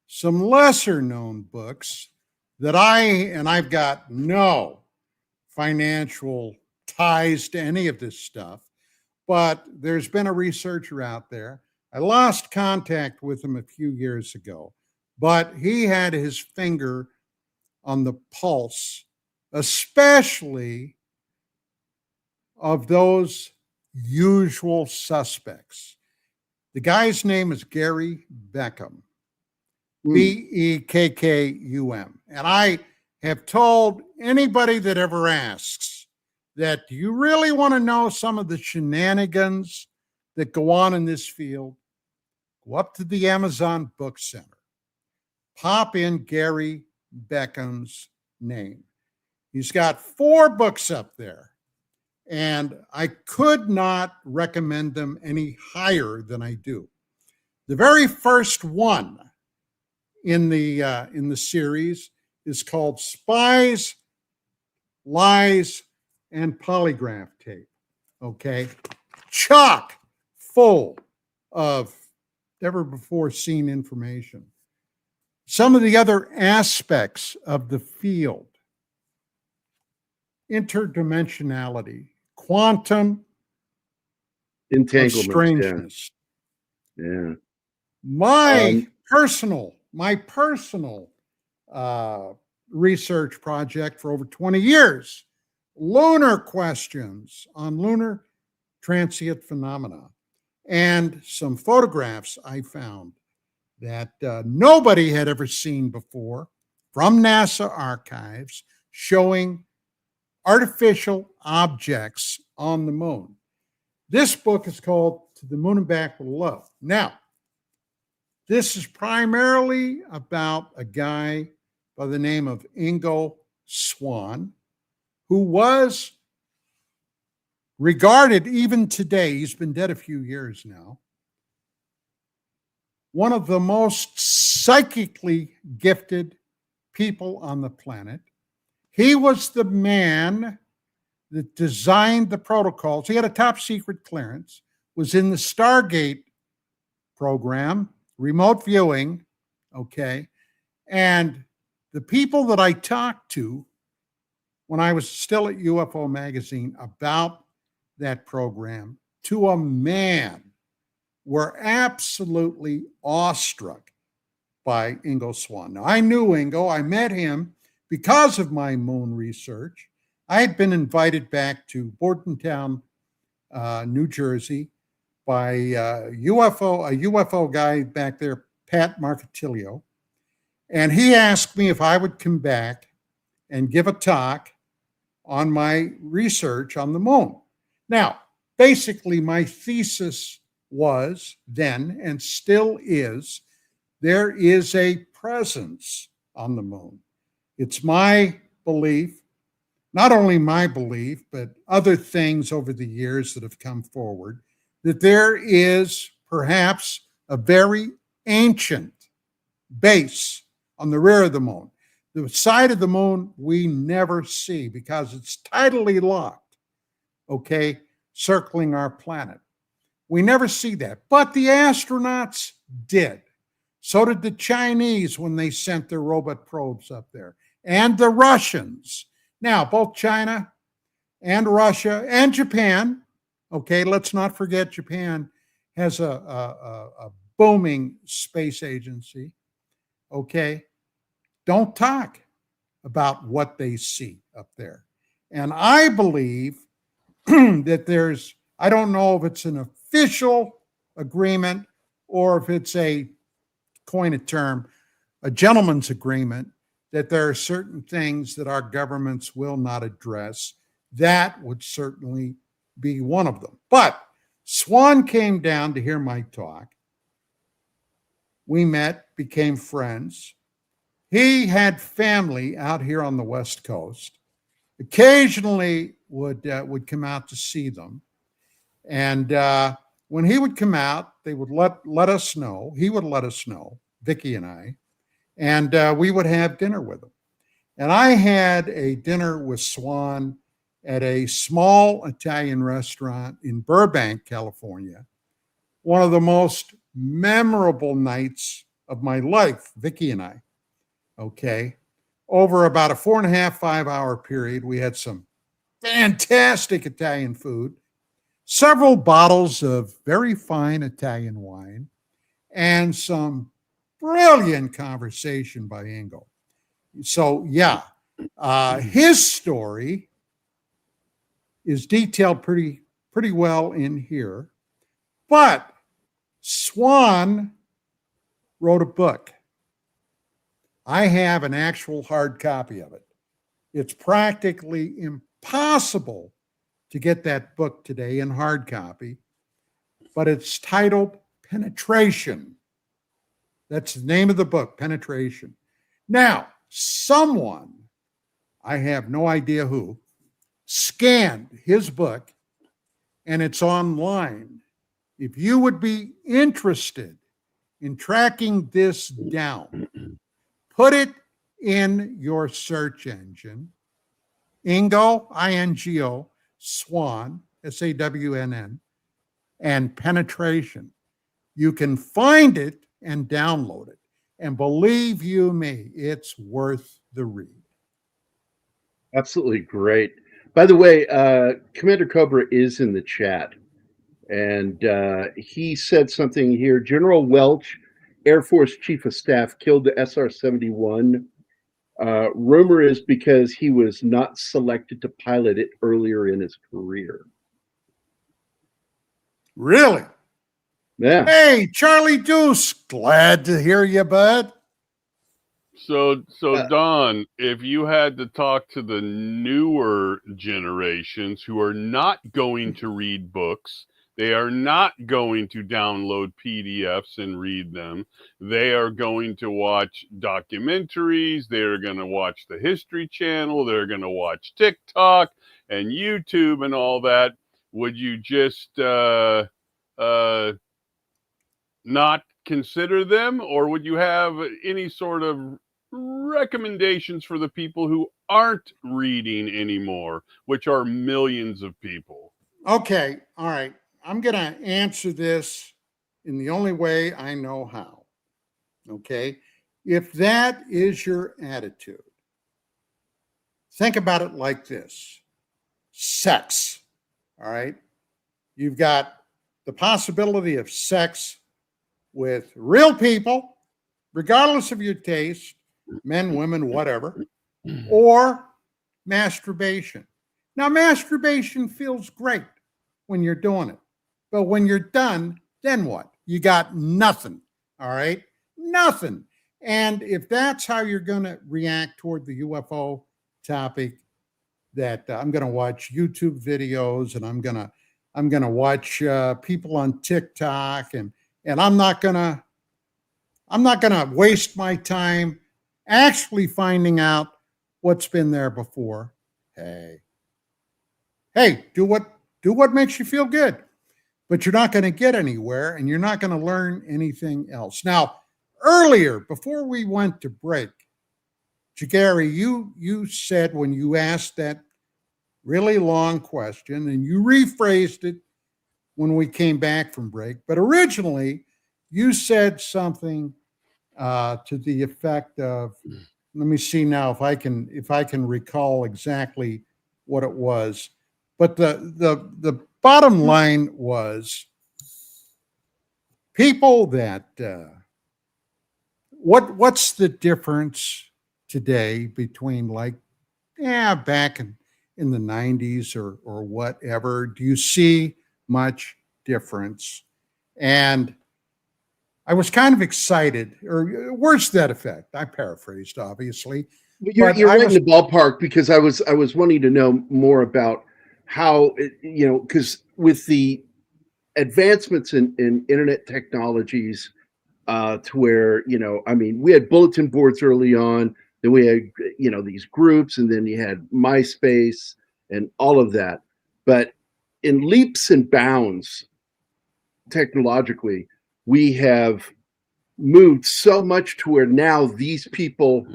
D: some lesser-known books that I've got no financial ties to any of this stuff, but there's been a researcher out there. I lost contact with him a few years ago, but he had his finger on the pulse, especially of those usual suspects. The guy's name is Gerry Beckham, Bekkum. And I have told anybody that ever asks that, do you really want to know some of the shenanigans that go on in this field? Go up to the Amazon Book Center, pop in Gerry Beckham's name. He's got 4 books up there, and I could not recommend them any higher than I do. The very first one in the series is called Spies, Lies, and Polygraph Tape. Okay, chock full of never before seen information. Some of the other aspects of the field: interdimensionality, quantum
F: entanglement,
D: strangeness.
F: Yeah.
D: My personal research project for over 20 years, lunar questions on lunar transient phenomena, and some photographs I found that nobody had ever seen before from NASA archives showing artificial objects on the moon. This book is called To the Moon and Back with Love. Now, this is primarily about a guy by the name of Ingo Swann, who was regarded even today, he's been dead a few years now, one of the most psychically gifted people on the planet. He was the man that designed the protocols. He had a top secret clearance, was in the Stargate program, remote viewing, okay? And the people that I talked to when I was still at UFO Magazine about that program, to a man, were absolutely awestruck by Ingo Swann. Now, I knew Ingo. I met him because of my moon research. I had been invited back to Bordentown, New Jersey, by a UFO guy back there, Pat Marcatilio. And he asked me if I would come back and give a talk on my research on the moon. Now, basically, my thesis was then, and still is, there is a presence on the moon. It's my belief, not only my belief, but other things over the years that have come forward, that there is perhaps a very ancient base on the rear of the moon. The side of the moon we never see because it's tidally locked, okay, circling our planet. We never see that. But the astronauts did. So did the Chinese when they sent their robot probes up there, and the Russians. Now, both China and Russia and Japan, okay, let's not forget Japan has a booming space agency, okay? Don't talk about what they see up there. And I believe that there's, I don't know if it's an official agreement or if it's a, coin a term, a gentleman's agreement, that there are certain things that our governments will not address. That would certainly be one of them. But Swan came down to hear my talk. We met, became friends. He had family out here on the West Coast. Occasionally would come out to see them. And when he would come out, they would let us know. He would let us know, Vicki and I, and we would have dinner with him. And I had a dinner with Swan at a small Italian restaurant in Burbank, California. One of the most memorable nights of my life, Vicki and I. Okay. Over about a 4.5, 5 hour period, we had some fantastic Italian food, several bottles of very fine Italian wine, and some brilliant conversation by Ingo. So, yeah, his story is detailed pretty well in here. But Swan wrote a book. I have an actual hard copy of it. It's practically impossible to get that book today in hard copy, but it's titled Penetration. That's the name of the book, Penetration. Now, someone, I have no idea who, scanned his book, and it's online. If you would be interested in tracking this down, put it in your search engine, Ingo, I-N-G-O, Swan, S-A-W-N-N, and Penetration. You can find it and download it. And believe you me, it's worth the read.
F: Absolutely great. By the way, Commander Cobra is in the chat, and he said something here. General Welch, Air Force Chief of Staff, killed the SR-71. Rumor is because he was not selected to pilot it earlier in his career.
D: Really?
F: Yeah.
D: Hey, Charlie Deuce, glad to hear you, bud.
E: So Don, if you had to talk to the newer generations who are not going to read books, they are not going to download PDFs and read them. They are going to watch documentaries. They're going to watch the History Channel. They're going to watch TikTok and YouTube and all that. Would you just not consider them, or would you have any sort of recommendations for the people who aren't reading anymore, which are millions of people?
D: Okay, all right. I'm going to answer this in the only way I know how. Okay? If that is your attitude, think about it like this. Sex, all right? You've got the possibility of sex with real people, regardless of your taste, men, women, whatever, or masturbation. Now, masturbation feels great when you're doing it. But when you're done, then what? You got nothing, all right? Nothing. And if that's how you're going to react toward the UFO topic, that I'm going to watch YouTube videos and I'm going to watch people on TikTok, and I'm not going to waste my time actually finding out what's been there before. Hey, do what makes you feel good, but you're not going to get anywhere and you're not going to learn anything else. Now, earlier, before we went to break, Gerry, you said when you asked that really long question, and you rephrased it when we came back from break, but originally you said something to the effect of, let me see now if I can recall exactly what it was. But the bottom line was people that what's the difference today between back in the 90s or whatever? Do you see much difference? And I was kind of excited, or words to that effect. I paraphrased, obviously.
F: You're right in the ballpark, because I was wanting to know more about how, because with the advancements in internet technologies, to where, we had bulletin boards early on, then we had, these groups, and then you had MySpace and all of that. But in leaps and bounds, technologically, we have moved so much to where now these people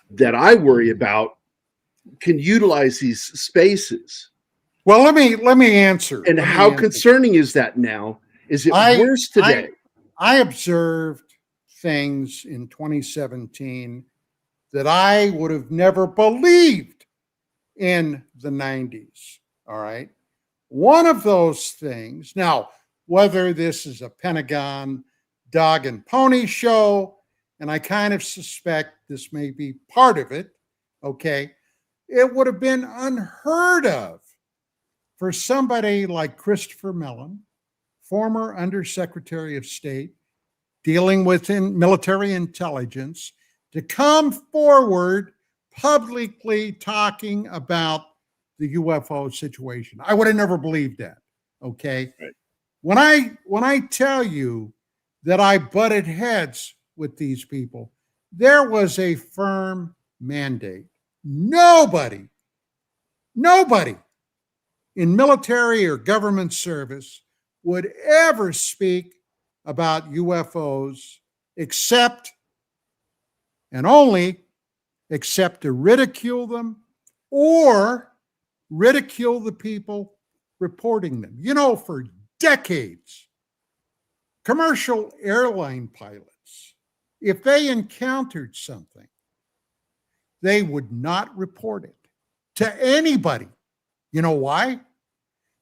F: that I worry about can utilize these spaces.
D: Well, let me answer.
F: And how concerning is that now? Is it worse today?
D: I observed things in 2017 that I would have never believed in the 90s. All right. One of those things, now, whether this is a Pentagon dog and pony show, and I kind of suspect this may be part of it, okay, it would have been unheard of for somebody like Christopher Mellon, former Undersecretary of State, dealing with military intelligence, to come forward publicly talking about the UFO situation. I would have never believed that, okay? Right. When I tell you that I butted heads with these people, there was a firm mandate. Nobody in military or government service would ever speak about UFOs except and only except to ridicule them or ridicule the people reporting them. For decades, commercial airline pilots, if they encountered something, they would not report it to anybody. You know why?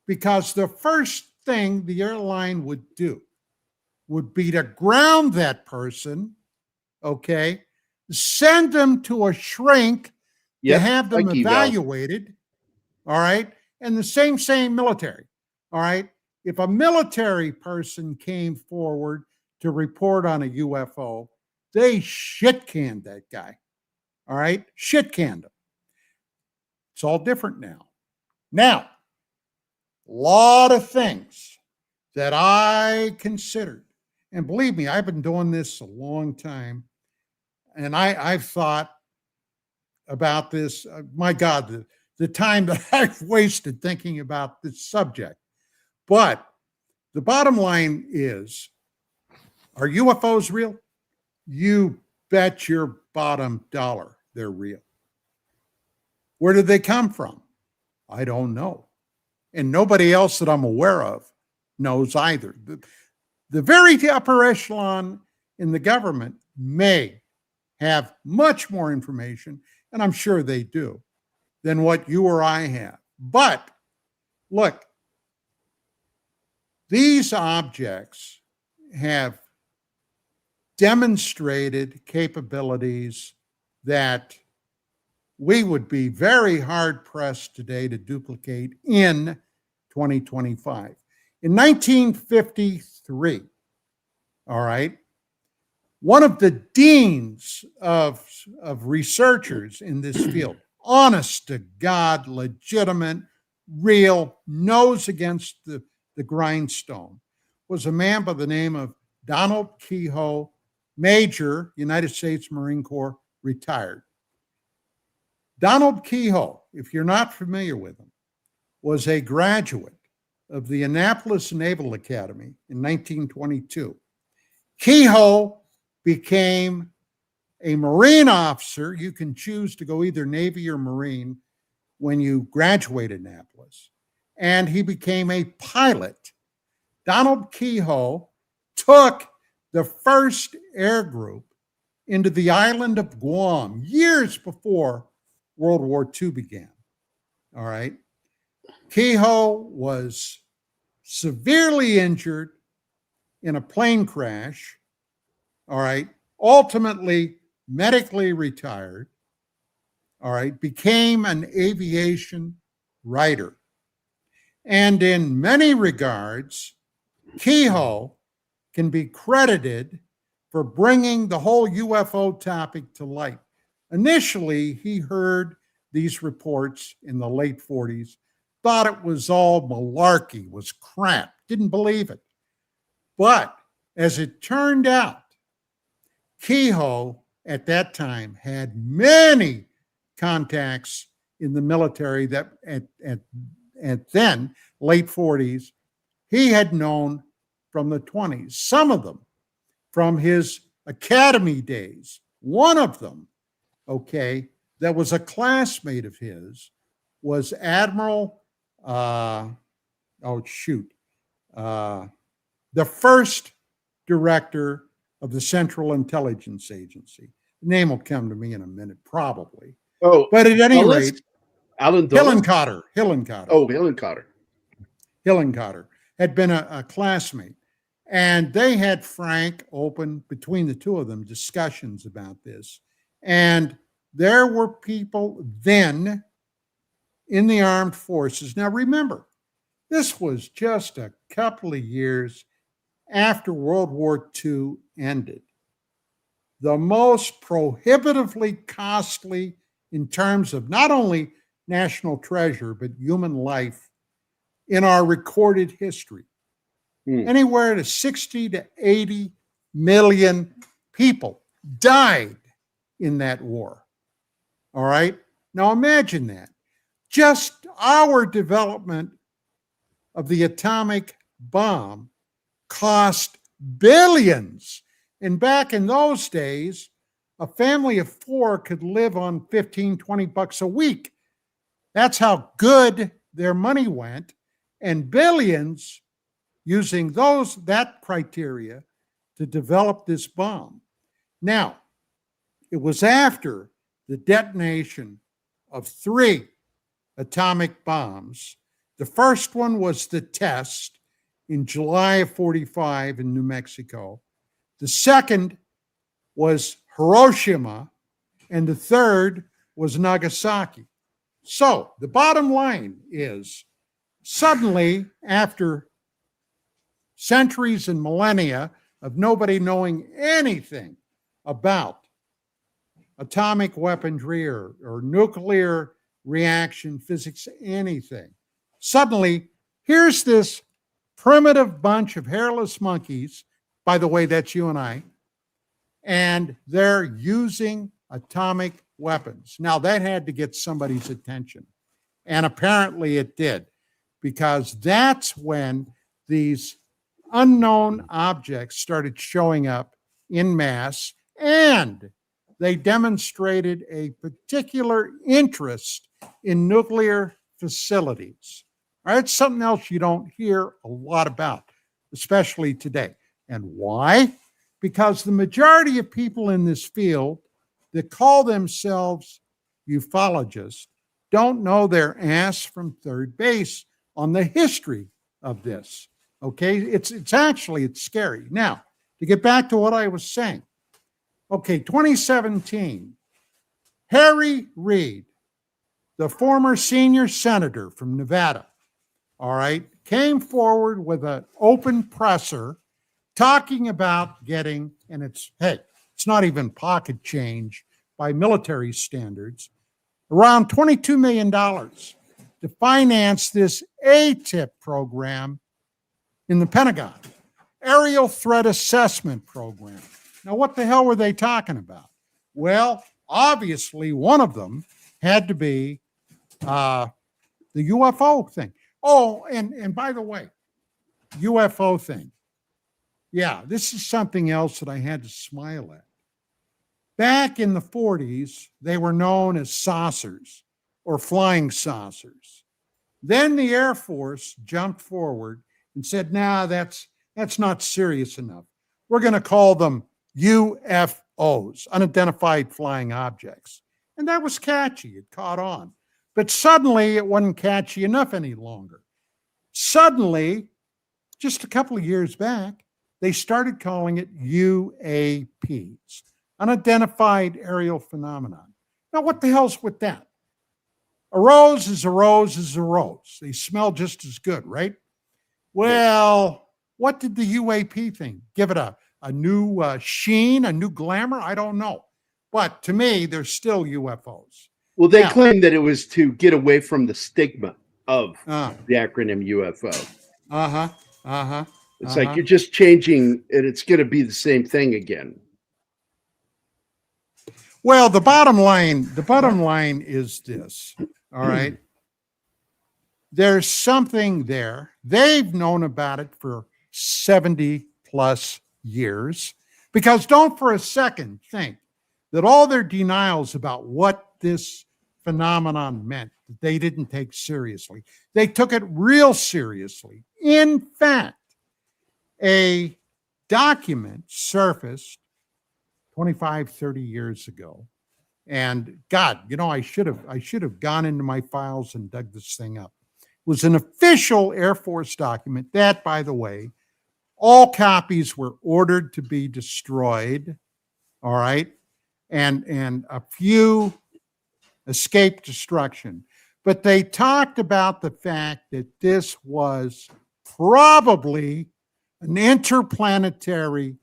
D: Because the first thing the airline would do would be to ground that person, okay, send them to a shrink to have them evaluated, all right? And the same military, all right? If a military person came forward to report on a UFO, they shit-canned that guy, all right? Shit-canned him. It's all different now. Now, a lot of things that I considered, and believe me, I've been doing this a long time, and I've thought about this, my God, the time that I've wasted thinking about this subject. But the bottom line is, are UFOs real? You bet your bottom dollar they're real. Where did they come from? I don't know. And nobody else that I'm aware of knows either. The very upper echelon in the government may have much more information, and I'm sure they do, than what you or I have. But look, these objects have demonstrated capabilities that we would be very hard-pressed today to duplicate in 2025. In 1953, all right, one of the deans of researchers in this field, honest to God, legitimate, real, nose against the grindstone, was a man by the name of Donald Kehoe, Major, United States Marine Corps, retired. Donald Keyhoe, if you're not familiar with him, was a graduate of the Annapolis Naval Academy in 1922. Keyhoe became a Marine officer. You can choose to go either Navy or Marine when you graduate Annapolis. And he became a pilot. Donald Keyhoe took the first air group into the island of Guam years before World War II began. All right. Keyhoe was severely injured in a plane crash. All right. Ultimately, medically retired. All right. Became an aviation writer. And in many regards, Keyhoe can be credited for bringing the whole UFO topic to light. Initially, he heard these reports in the late 40s, thought it was all malarkey, was crap, didn't believe it. But as it turned out, Keyhoe at that time had many contacts in the military that at then, late 40s, he had known from the 20s, some of them from his academy days. One of them, okay, that was a classmate of his was Admiral, the first director of the Central Intelligence Agency. The name will come to me in a minute, probably.
F: Oh,
D: but at any rate,
F: Alan Dulles?
D: Hillenkotter.
F: Oh, Hillenkotter.
D: Hillenkotter had been a classmate. And they had frank, open, between the two of them, discussions about this. And there were people then in the armed forces. Now, remember, this was just a couple of years after World War II ended. The most prohibitively costly in terms of not only national treasure, but human life in our recorded history. Anywhere to 60 to 80 million people died in that war. All right. Now imagine that. Just our development of the atomic bomb cost billions. And back in those days, a family of four could live on 15, 20 bucks a week. That's how good their money went. And billions using that criteria to develop this bomb. Now, it was after the detonation of 3 atomic bombs. The first one was the test in July of 45 in New Mexico. The second was Hiroshima, and the third was Nagasaki. So the bottom line is, suddenly, after centuries and millennia of nobody knowing anything about atomic weaponry or nuclear reaction physics, anything, suddenly here's this primitive bunch of hairless monkeys. By the way, that's you and I. And they're using atomic weapons. Now, that had to get somebody's attention. And apparently it did, because that's when these unknown objects started showing up in mass, and they demonstrated a particular interest in nuclear facilities. All right, it's something else you don't hear a lot about, especially today. And why? Because the majority of people in this field that call themselves ufologists don't know their ass from third base on the history of this. Okay, it's scary. Now, to get back to what I was saying. Okay, 2017, Harry Reid, the former senior senator from Nevada, all right, came forward with an open presser talking about getting, and it's not even pocket change by military standards, around $22 million to finance this ATIP program in the Pentagon, Aerial Threat Assessment Program. Now, what the hell were they talking about? Well, obviously, one of them had to be the UFO thing. Oh, and by the way, UFO thing. Yeah, this is something else that I had to smile at. Back in the 40s, they were known as saucers or flying saucers. Then the Air Force jumped forward and said, nah, that's not serious enough. We're going to call them UFOs, unidentified flying objects. And that was catchy. It caught on. But suddenly it wasn't catchy enough any longer. Suddenly, just a couple of years back, they started calling it UAPs, unidentified aerial phenomenon. Now, what the hell's with that? A rose is a rose is a rose. They smell just as good, right? Well, what did the UAP thing? Give it a new sheen, a new glamour? I don't know. But to me, they're still UFOs.
F: Well, they claim that it was to get away from the stigma of the acronym UFO. It's like you're just changing, and it's going to be the same thing again.
D: Well, the bottom line is this. All right. There's something there. They've known about it for 70 plus years, because don't for a second think that all their denials about what this phenomenon meant, that they didn't take seriously. They took it real seriously. In fact, a document surfaced 25, 30 years ago. And God, I should have gone into my files and dug this thing up. It was an official Air Force document that, by the way, all copies were ordered to be destroyed. All right. And a few escaped destruction. But they talked about the fact that this was probably an interplanetary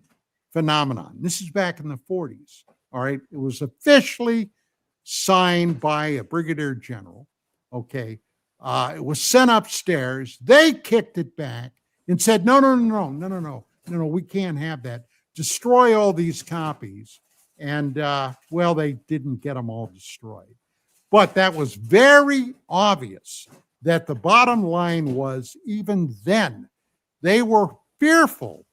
D: phenomenon. This is back in the 40s. All right. It was officially signed by a brigadier general. Okay. It was sent upstairs. They kicked it back and said, no, we can't have that. Destroy all these copies. And, well, they didn't get them all destroyed. But that was very obvious that the bottom line was, even then, they were fearful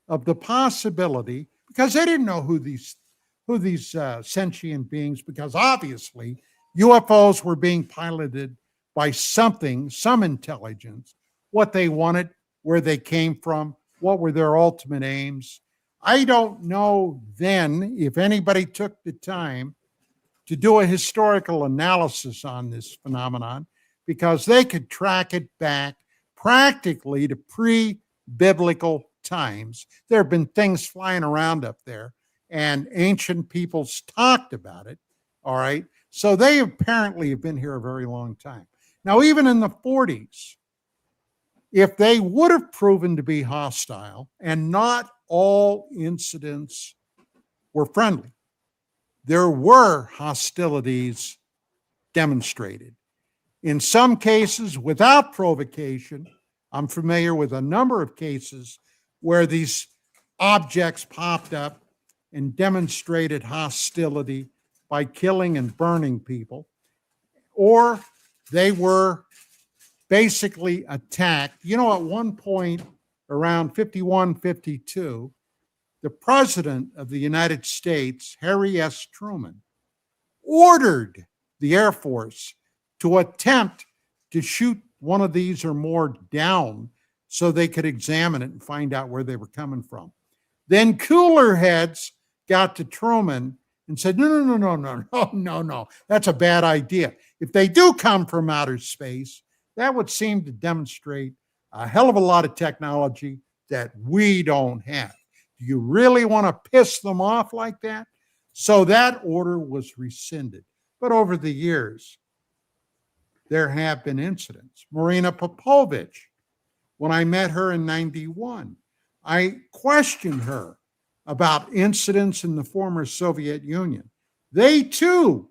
D: of the possibility, because they didn't know who these sentient beings, because obviously UFOs were being piloted by something, some intelligence, what they wanted, where they came from, what were their ultimate aims. I don't know then if anybody took the time to do a historical analysis on this phenomenon, because they could track it back practically to pre-biblical times. There have been things flying around up there, and ancient peoples talked about it. All right. So they apparently have been here a very long time. Now, even in the 40s, if they would have proven to be hostile, and not all incidents were friendly, there were hostilities demonstrated. In some cases, without provocation. I'm familiar with a number of cases where these objects popped up and demonstrated hostility by killing and burning people, or they were basically attacked. At one point around 51, 52, the president of the United States, Harry S. Truman, ordered the Air Force to attempt to shoot one of these or more down so they could examine it and find out where they were coming from. Then cooler heads got to Truman and said, no, that's a bad idea. If they do come from outer space, that would seem to demonstrate a hell of a lot of technology that we don't have. Do you really want to piss them off like that? So that order was rescinded. But over the years, there have been incidents. Marina Popovich, when I met her in 91, I questioned her about incidents in the former Soviet Union. They too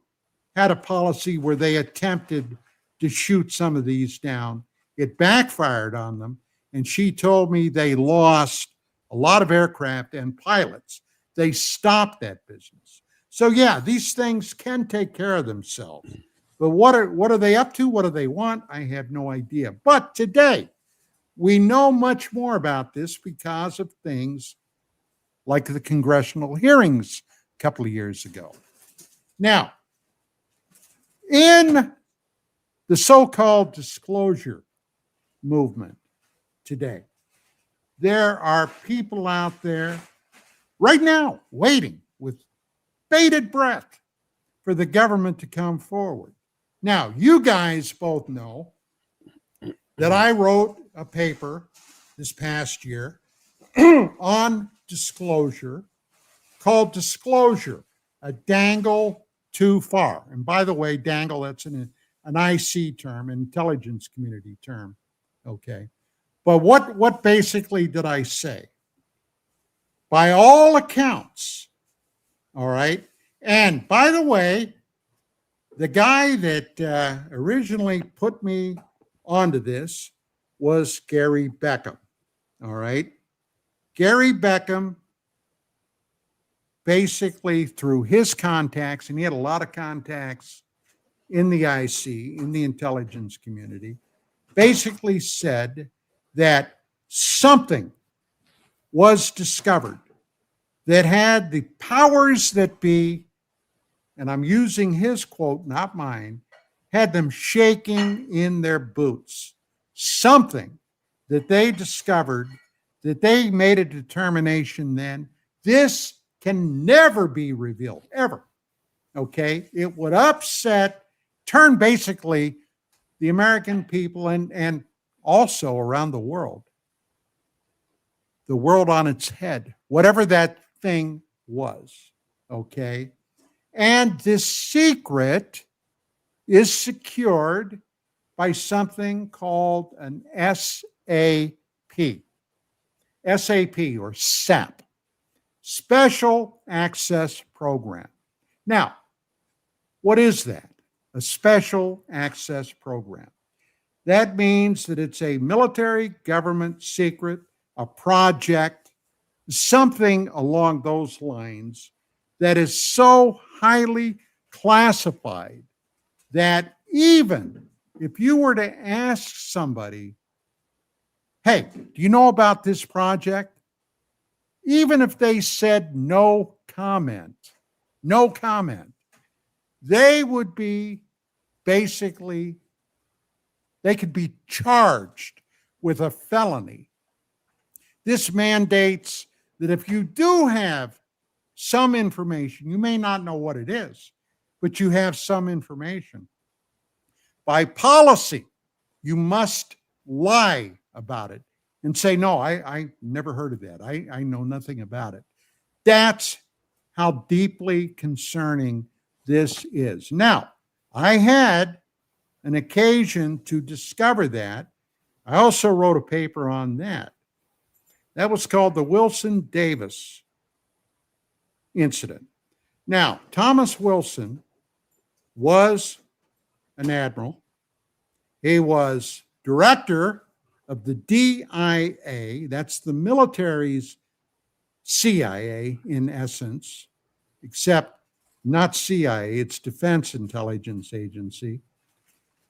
D: had a policy where they attempted to shoot some of these down. It backfired on them. And she told me they lost a lot of aircraft and pilots. They stopped that business. So yeah, these things can take care of themselves. But what are they up to? What do they want? I have no idea. But today, we know much more about this because of things like the congressional hearings a couple of years ago. Now, in the so-called disclosure movement today, there are people out there right now waiting with bated breath for the government to come forward. Now, you guys both know that I wrote a paper this past year on disclosure called Disclosure, a dangle too far. And by the way, dangle, that's an IC term, intelligence community term. Okay. But what basically did I say? By all accounts, all right. And by the way, the guy that originally put me onto this was Gerry Beckham. All right. Gerry Beckham, basically through his contacts, and he had a lot of contacts in the IC, in the intelligence community, basically said that something was discovered that had the powers that be, and I'm using his quote, not mine, had them shaking in their boots. Something that they discovered, that they made a determination then, this can never be revealed, ever. Okay? It would upset, turn basically the American people and also around the world on its head, whatever that thing was. Okay? And this secret is secured by something called an SAP or SAP, Special Access Program. Now, what is that? A Special Access Program. That means that it's a military government secret, a project, something along those lines that is so highly classified that even if you were to ask somebody, hey, do you know about this project? Even if they said no comment, they would be basically, they could be charged with a felony. This mandates that if you do have some information, you may not know what it is, but you have some information. By policy, you must lie about it and say, no, I never heard of that. I know nothing about it. That's how deeply concerning this is. Now, I had an occasion to discover that. I also wrote a paper on that. That was called the Wilson Davis incident. Now, Thomas Wilson was an admiral. He was director of the DIA, that's the military's CIA in essence, except not CIA, it's Defense Intelligence Agency.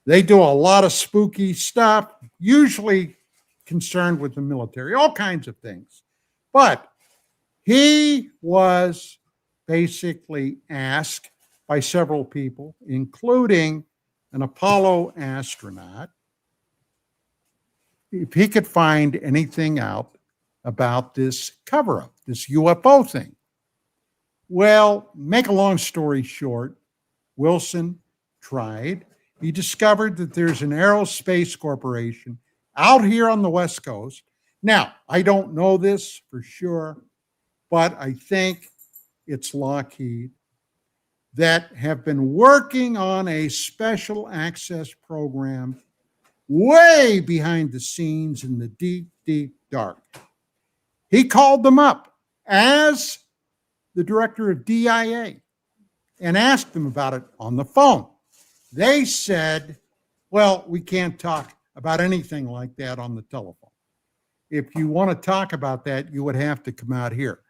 D: They do a lot of spooky stuff, usually concerned with the military, all kinds of things. But he was basically asked by several people, including an Apollo astronaut, if he could find anything out about this cover-up, this UFO thing. Well, make a long story short, Wilson tried. He discovered that there's an aerospace corporation out here on the West Coast. Now, I don't know this for sure, but I think it's Lockheed that have been working on a special access program way behind the scenes in the deep, deep dark. He called them up as the director of DIA and asked them about it on the phone. They said, well, we can't talk about anything like that on the telephone. If you want to talk about that, you would have to come out here.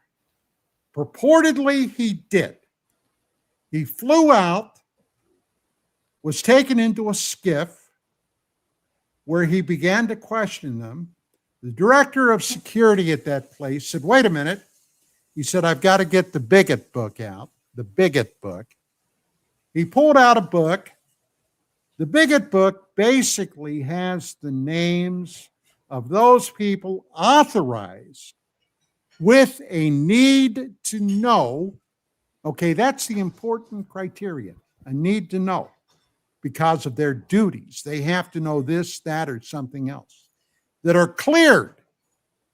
D: Purportedly, he did. He flew out was taken into a skiff where he began to question them. The director of security at that place said, wait a minute. He said, I've got to get the Bigot book out, the Bigot book. He pulled out a book. The Bigot book basically has the names of those people authorized with a need to know. Okay, that's the important criteria, a need to know because of their duties. They have to know this, that, or something else that are cleared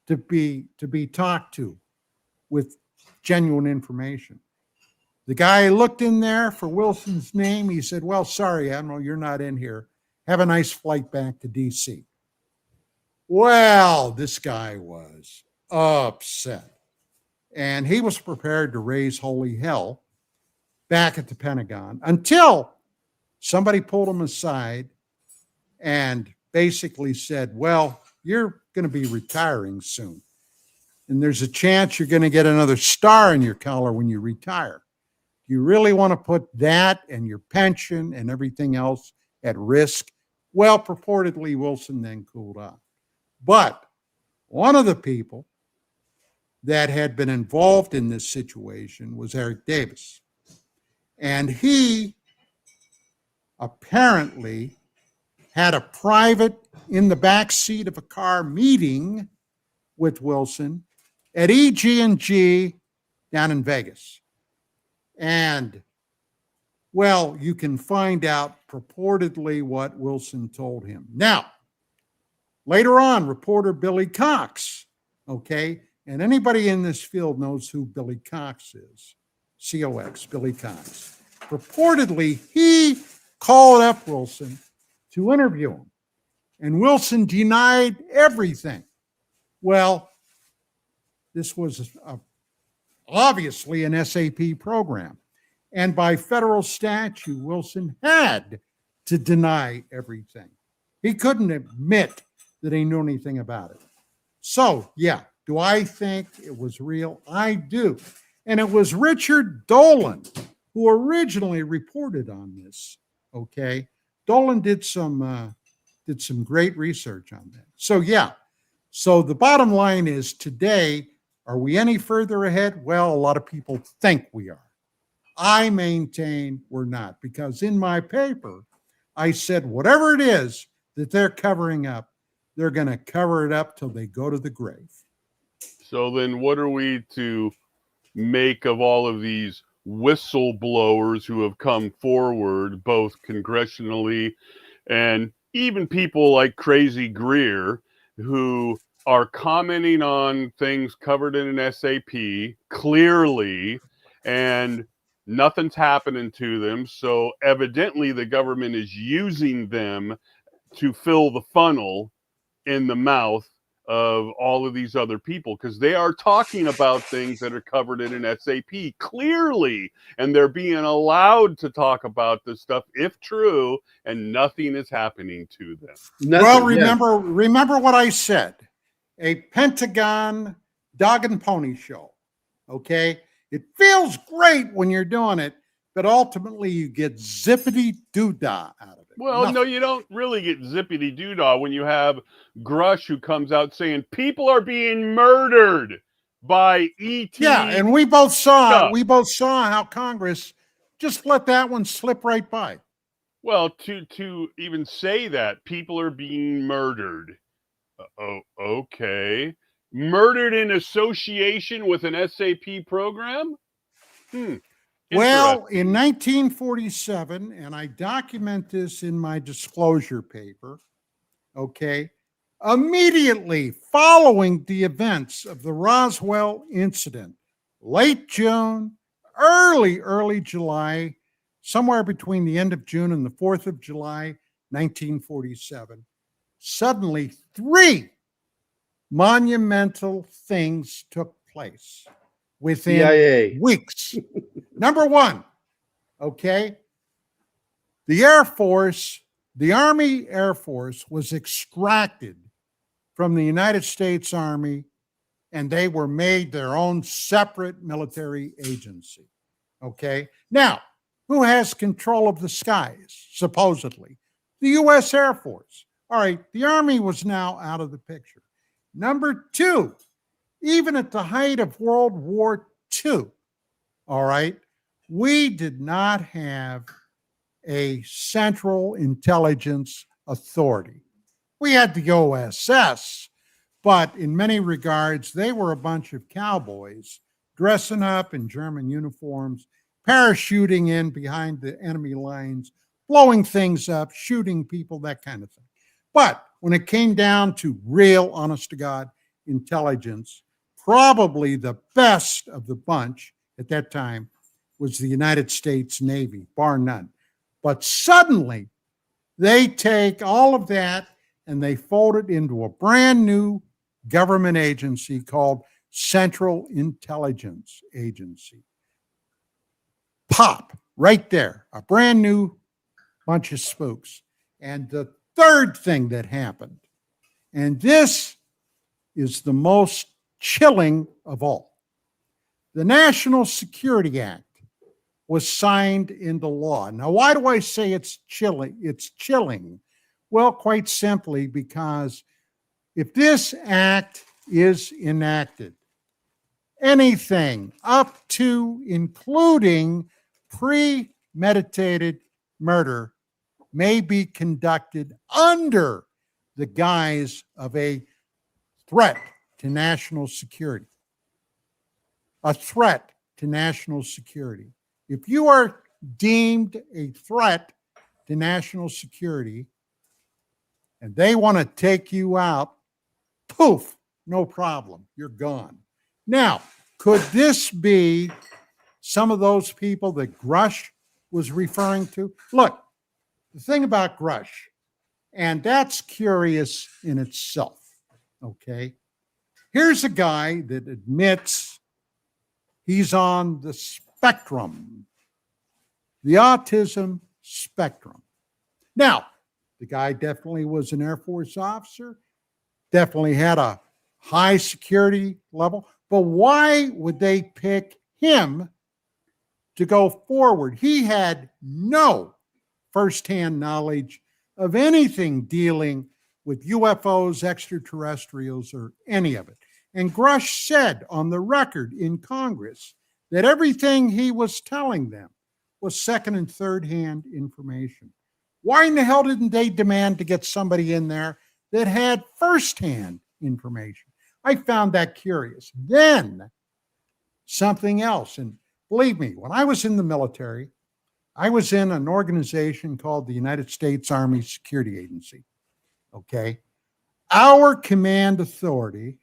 D: to be talked to with genuine information. The guy looked in there for Wilson's name. He said, well, sorry, Admiral, you're not in here. Have a nice flight back to D.C. Well, this guy was upset. And he was prepared to raise holy hell back at the Pentagon until somebody pulled him aside and basically said, well, you're going to be retiring soon. And there's a chance you're going to get another star in your collar when you retire. You really want to put that and your pension and everything else at risk? Well, purportedly, Wilson then cooled off. But one of the people that had been involved in this situation was Eric Davis. And he apparently had a private in the back seat of a car meeting with Wilson at EG&G down in Vegas. And, well, you can find out purportedly what Wilson told him. Now, later on, reporter Billy Cox, okay, and anybody in this field knows who Billy Cox is, C-O-X, Billy Cox. Purportedly, he called up Wilson to interview him, and Wilson denied everything. Well, this was obviously an SAP program, and by federal statute, Wilson had to deny everything. He couldn't admit that he knew anything about it. So, yeah, do I think it was real? I do. And it was Richard Dolan who originally reported on this, okay? Dolan did some great research on that. So, yeah. So the bottom line is today, are we any further ahead? Well, a lot of people think we are. I maintain we're not, because in my paper, I said whatever it is that they're covering up, they're going to cover it up till they go to the grave.
E: So then what are we to make of all of these whistleblowers who have come forward, both congressionally and even people like Crazy Greer, who are commenting on things covered in an SAP clearly, and nothing's happening to them. So evidently the government is using them to fill the funnel in the mouth of all of these other people, because they are talking about things that are covered in an SAP clearly, and they're being allowed to talk about this stuff if true, and nothing is happening to them.
D: Well, remember what I said. A Pentagon dog and pony show. Okay? It feels great when you're doing it, but ultimately you get zippity-doo-dah out of it.
E: Well,
D: Nothing.
E: no, you don't really get zippity-doo-dah when you have Grush who comes out saying people are being murdered by ET.
D: Yeah, and we both saw how Congress just let that one slip right by.
E: Well, to even say that people are being murdered. Oh, okay. Murdered in association with an SAP program?
D: Well, in 1947, and I document this in my disclosure paper, okay, immediately following the events of the Roswell incident, late June, early July, somewhere between the end of June and the 4th of July, 1947, suddenly 3 monumental things took place within weeks. Number one, okay, the Air Force, the Army Air Force was extracted from the United States Army, and they were made their own separate military agency. Okay, now Who has control of the skies, supposedly? The U.S. Air Force. All right, the Army was now out of the picture. Number two, even at the height of World War II, all right, we did not have a central intelligence authority. We had the OSS, but in many regards, they were a bunch of cowboys dressing up in German uniforms, parachuting in behind the enemy lines, blowing things up, shooting people, that kind of thing. But when it came down to real, honest to God, intelligence, probably the best of the bunch at that time was the United States Navy, bar none. But suddenly, they take all of that and they fold it into a brand new government agency called Central Intelligence Agency. Pop, right there, a brand new bunch of spooks. And the third thing that happened, and this is the most chilling of all, the National Security Act was signed into law. Now, why do I say it's chilling? It's chilling. Well, quite simply because if this act is enacted, anything up to including premeditated murder may be conducted under the guise of a threat to national security. A threat to national security. If you are deemed a threat to national security and they want to take you out, poof, no problem, you're gone. Now, could this be some of those people that Grush was referring to? Look, the thing about Grush, and that's curious in itself, okay? Here's a guy that admits he's on the spectrum, the autism spectrum. Now, the guy definitely was an Air Force officer, definitely had a high security level, but why would they pick him to go forward? He had no firsthand knowledge of anything dealing with UFOs, extraterrestrials, or any of it. And Grush said on the record in Congress that everything he was telling them was second and third hand information. Why in the hell didn't they demand to get somebody in there that had firsthand information? I found that curious. Then something else, and believe me, when I was in the military, I was in an organization called the United States Army Security Agency, okay? Our command authority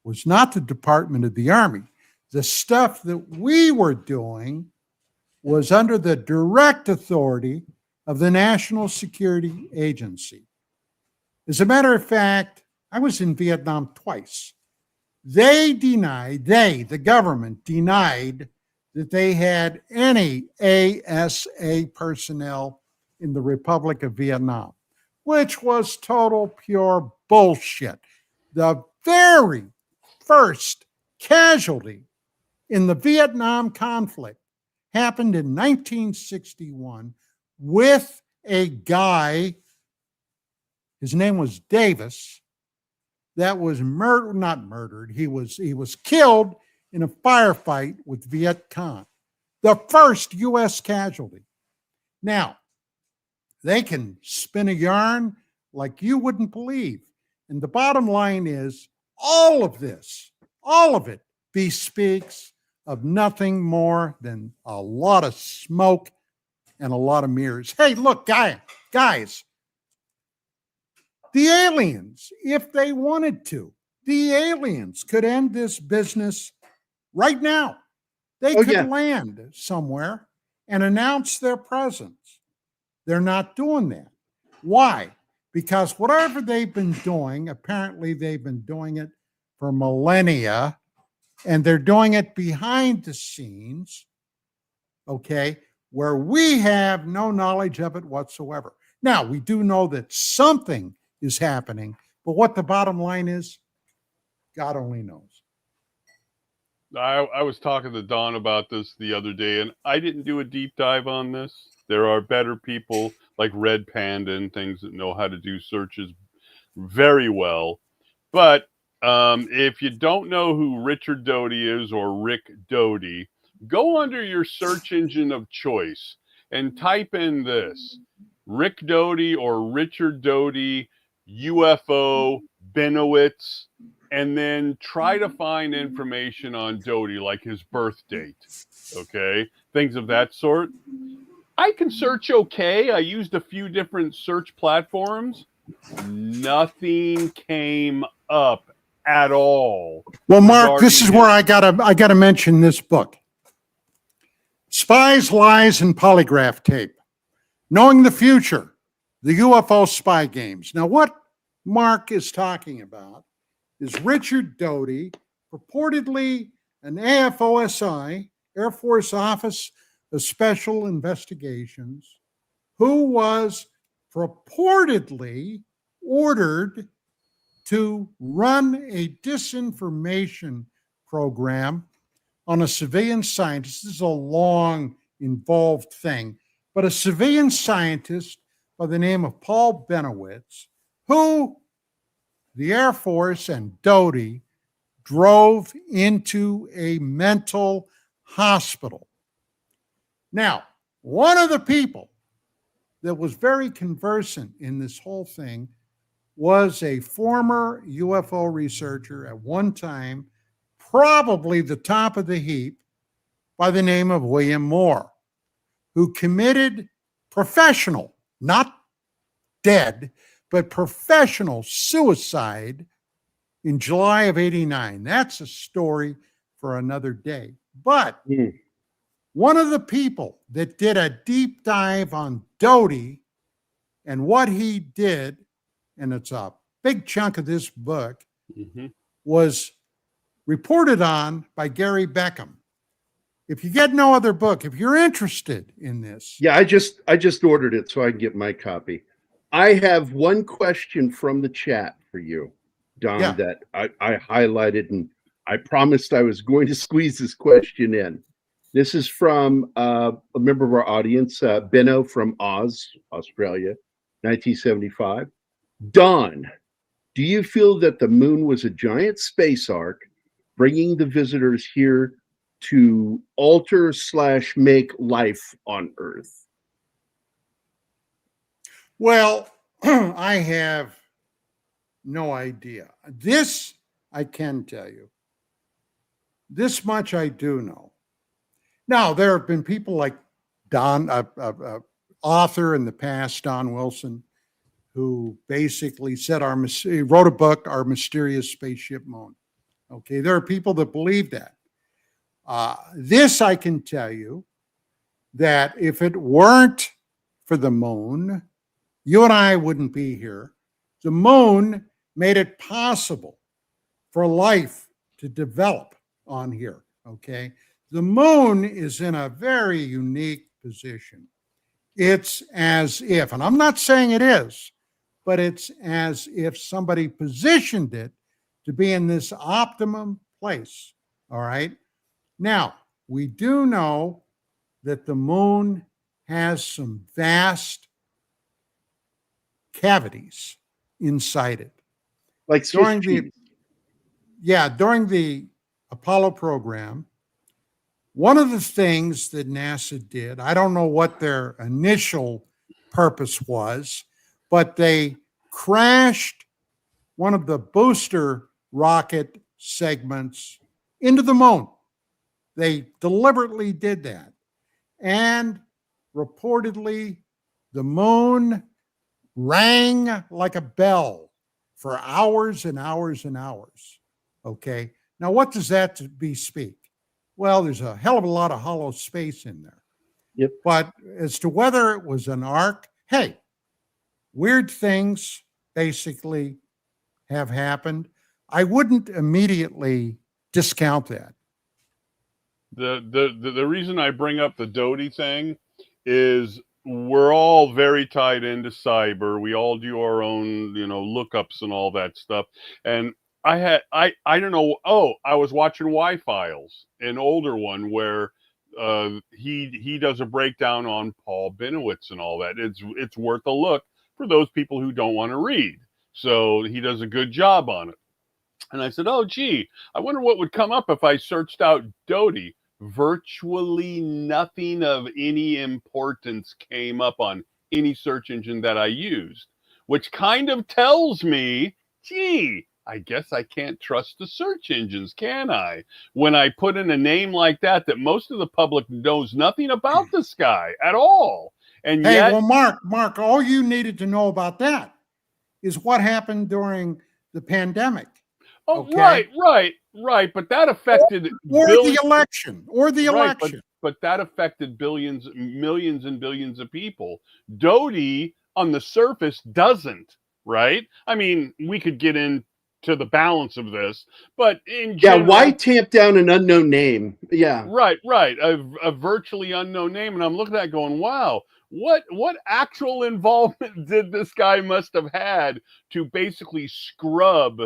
D: was not the Department of the Army. The stuff that we were doing was under the direct authority of the National Security Agency. As a matter of fact, I was in Vietnam twice. The government denied that they had any ASA personnel in the Republic of Vietnam, which was total pure bullshit. The very first casualty in the Vietnam conflict happened in 1961 with a guy, his name was Davis, that was not murdered. He was killed in a firefight with Viet Cong, the first U.S. casualty. Now, they can spin a yarn like you wouldn't believe. And the bottom line is all of it bespeaks of nothing more than a lot of smoke and a lot of mirrors. Hey, look, guys, the aliens, if they wanted to, the aliens could end this business right now. They could land somewhere and announce their presence. They're not doing that. Why? Because whatever they've been doing, apparently they've been doing it for millennia, and they're doing it behind the scenes, okay, where we have no knowledge of it whatsoever. Now, we do know that something is happening, but what the bottom line is, God only knows.
E: I was talking to Don about this the other day, and I didn't do a deep dive on this. There are better people like Red Panda and things that know how to do searches very well. But if you don't know who Richard Doty is or Rick Doty, go under your search engine of choice and type in this: Rick Doty or Richard Doty, UFO, Benowitz, and then try to find information on Doty, like his birth date, okay? Things of that sort. I can search okay. I used a few different search platforms. Nothing came up at all.
D: Well, Mark, this is where I gotta mention this book. Spies, Lies, and Polygraph Tape. Knowing the Future, the UFO Spy Games. Now, what Mark is talking about is Richard Doty, purportedly an AFOSI, Air Force Office of Special Investigations, who was purportedly ordered to run a disinformation program on a civilian scientist. This is a long, involved thing, but a civilian scientist by the name of Paul Benowitz, who the Air Force and Doty drove into a mental hospital. Now, one of the people that was very conversant in this whole thing was a former UFO researcher at one time, probably the top of the heap, by the name of William Moore, who committed professional, not dead, but professional suicide in July of '89. That's a story for another day. But one of the people that did a deep dive on Doty and what he did, and it's a big chunk of this book, was reported on by Gerry Beckham. If you get no other book, if you're interested in this.
F: Yeah, I just ordered it so I can get my copy. I have one question from the chat for you, Don, that I highlighted, and I promised I was going to squeeze this question in. This is from a member of our audience, Benno from Oz, Australia, 1975. Don, do you feel that the moon was a giant space ark bringing the visitors here to alter / make life on Earth?
D: Well, I have no idea. This I can tell you. This much I do know. Now, there have been people like Don, author in the past, Don Wilson, who basically said he wrote a book, Our Mysterious Spaceship Moon. Okay, there are people that believe that. This I can tell you, that if it weren't for the moon, you and I wouldn't be here. The moon made it possible for life to develop on here, okay? The moon is in a very unique position. It's as if, and I'm not saying it is, but it's as if somebody positioned it to be in this optimum place, all right? Now, we do know that the moon has some vast cavities inside it.
F: Like
D: during the Apollo program, one of the things that NASA did, I don't know what their initial purpose was, but they crashed one of the booster rocket segments into the moon. They deliberately did that. And reportedly, the moon rang like a bell for hours and hours and hours. Okay. Now, what does that bespeak? Well, there's a hell of a lot of hollow space in there.
F: Yep.
D: But as to whether it was an arc, hey, weird things basically have happened. I wouldn't immediately discount that.
E: The reason I bring up the Doty thing is we're all very tied into cyber. We all do our own, lookups and all that stuff. And I don't know. Oh, I was watching Y-Files, an older one where he does a breakdown on Paul Benowitz and all that. It's worth a look for those people who don't want to read. So he does a good job on it. And I said, oh, gee, I wonder what would come up if I searched out Doty. Virtually nothing of any importance came up on any search engine that I used, which kind of tells me, gee, I guess I can't trust the search engines, can I? When I put in a name like that most of the public knows nothing about this guy at all. And
D: hey,
E: yet,
D: well, Mark, all you needed to know about that is what happened during the pandemic.
E: oh,
D: okay?
E: Right. But that affected
D: the election.
E: But that affected billions, millions and billions of people. Doty on the surface doesn't, right? I mean, we could get into the balance of this, but in general,
F: why tamp down an unknown name? Yeah.
E: Right. A virtually unknown name. And I'm looking at that going, wow, what actual involvement did this guy must have had to basically scrub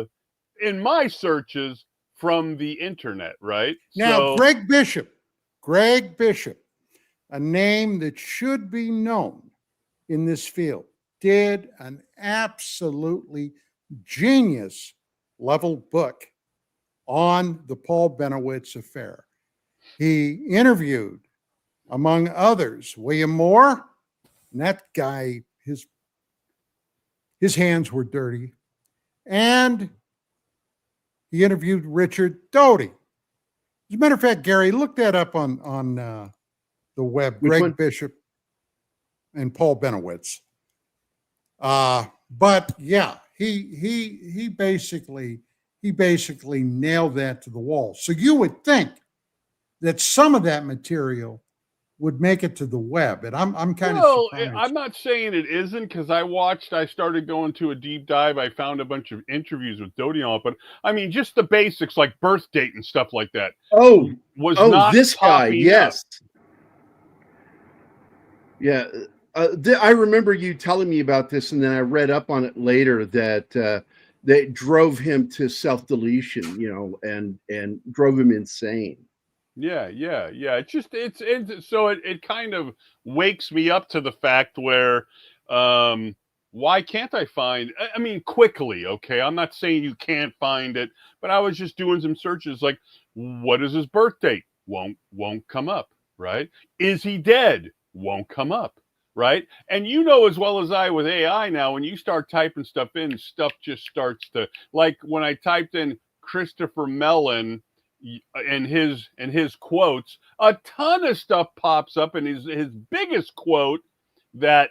E: in my searches from the internet, right?
D: Now,
E: So,
D: Greg Bishop, a name that should be known in this field, did an absolutely genius level book on the Paul Benowitz affair. He interviewed, among others, William Moore, and that guy, his hands were dirty, and he interviewed Richard Doty. As a matter of fact, Gerry, look that up on the web.
F: Which
D: Greg
F: one?
D: Bishop and Paul Benowitz. But yeah, he basically nailed that to the wall. So you would think that some of that material would make it to the web, and I'm kind of surprised.
E: I'm not saying it isn't, because I started going to a deep dive. I found a bunch of interviews with Doty on it, but I mean, just the basics like birth date and stuff like that. Not
F: this guy, yes.
E: up.
F: Yeah. I remember you telling me about this, and then I read up on it later that they drove him to self-deletion, and drove him insane.
E: Yeah. It kind of wakes me up to the fact where, why can't I find, I mean, quickly, okay? I'm not saying you can't find it, but I was just doing some searches like, what is his birth date? Won't come up, right? Is he dead? Won't come up, right? And you know as well as I with AI now, when you start typing stuff in, stuff just starts to, like when I typed in Christopher Mellon, and his quotes, a ton of stuff pops up, and his biggest quote that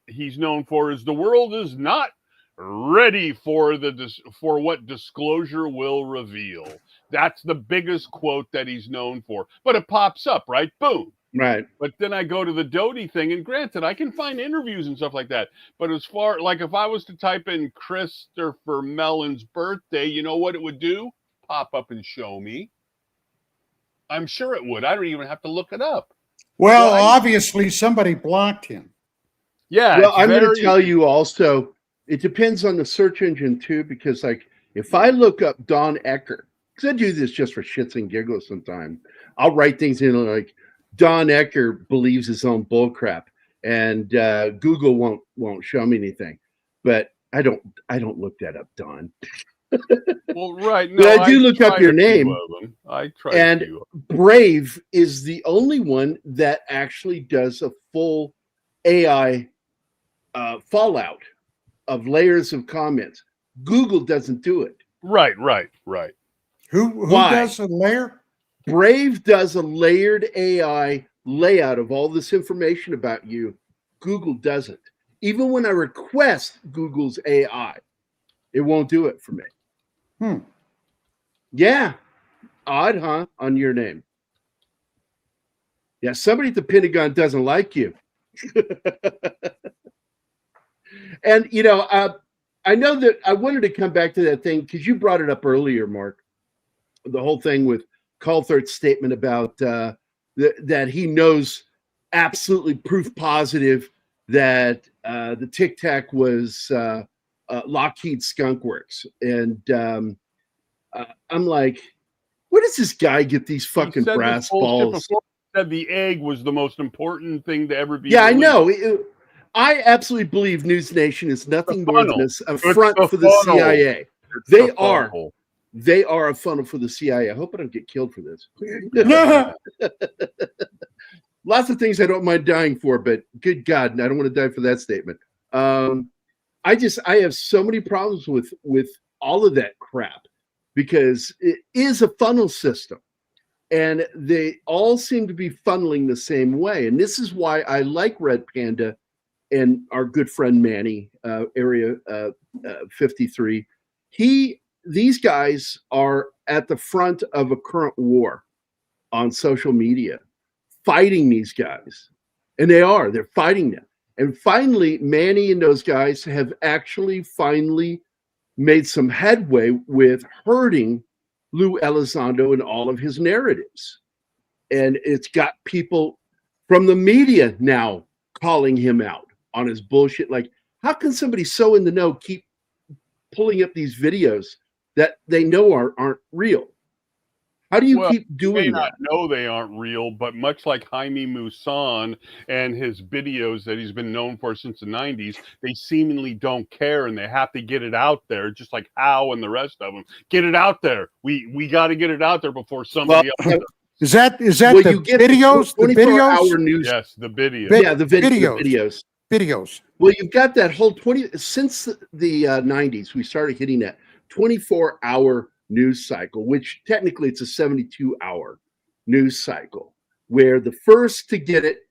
E: he's known for is, the world is not ready for what disclosure will reveal. That's the biggest quote that he's known for, but it pops up, right? Boom.
F: Right.
E: But then I go to the Doty thing, and granted, I can find interviews and stuff like that. But as far, like if I was to type in Christopher Mellon's birthday, you know what it would do? Pop up and show me. I'm sure it would. I don't even have to look it up.
D: Well, obviously somebody blocked him.
E: Yeah.
F: Well, I'm going to tell you also, it depends on the search engine too, because like if I look up Don Ecker, because I do this just for shits and giggles sometimes, I'll write things in like Don Ecker believes his own bullcrap, and Google won't show me anything. But I don't look that up, Don.
E: Well, right. No,
F: but I do look up your name.
E: I try.
F: And Brave is the only one that actually does a full AI fallout of layers of comments. Google doesn't do it.
E: Right.
D: Who does a layer?
F: Brave does a layered AI layout of all this information about you. Google doesn't. Even when I request Google's AI, it won't do it for me. Yeah. Odd, huh? On your name. Yeah, somebody at the Pentagon doesn't like you. And, I know that I wanted to come back to that thing because you brought it up earlier, Mark. The whole thing with Coulthard's statement about that he knows absolutely proof positive that the Tic Tac was Lockheed Skunk Works. And I'm like, where does this guy get these fucking brass balls?
E: Before. He said the egg was the most important thing to ever be.
F: Yeah,
E: released.
F: I know. I absolutely believe News Nation is nothing more than a front for the CIA. They are a funnel for the CIA. I hope I don't get killed for this. Lots of things I don't mind dying for, but good God, I don't want to die for that statement. I have so many problems with all of that crap because it is a funnel system. And they all seem to be funneling the same way. And this is why I like Red Panda and our good friend Manny, Area 53. These guys are at the front of a current war on social media, fighting these guys. And they're fighting them. And finally, Manny and those guys have actually finally made some headway with hurting Lou Elizondo and all of his narratives. And it's got people from the media now calling him out on his bullshit. Like, how can somebody so in the know keep pulling up these videos that they know aren't real? How do you keep doing that?
E: They may not know they aren't real, but much like Jaime Maussan and his videos that he's been known for since the 90s, they seemingly don't care, and they have to get it out there, just like Howe and the rest of them. Get it out there. We got to get it out there before somebody else does.
D: Is that the videos? The
F: 24-hour news.
E: Yes, the videos.
F: The videos.
D: Videos.
F: Well, you've got that whole since the 90s, we started hitting that 24-hour news cycle, which technically it's a 72-hour news cycle, where the first to get it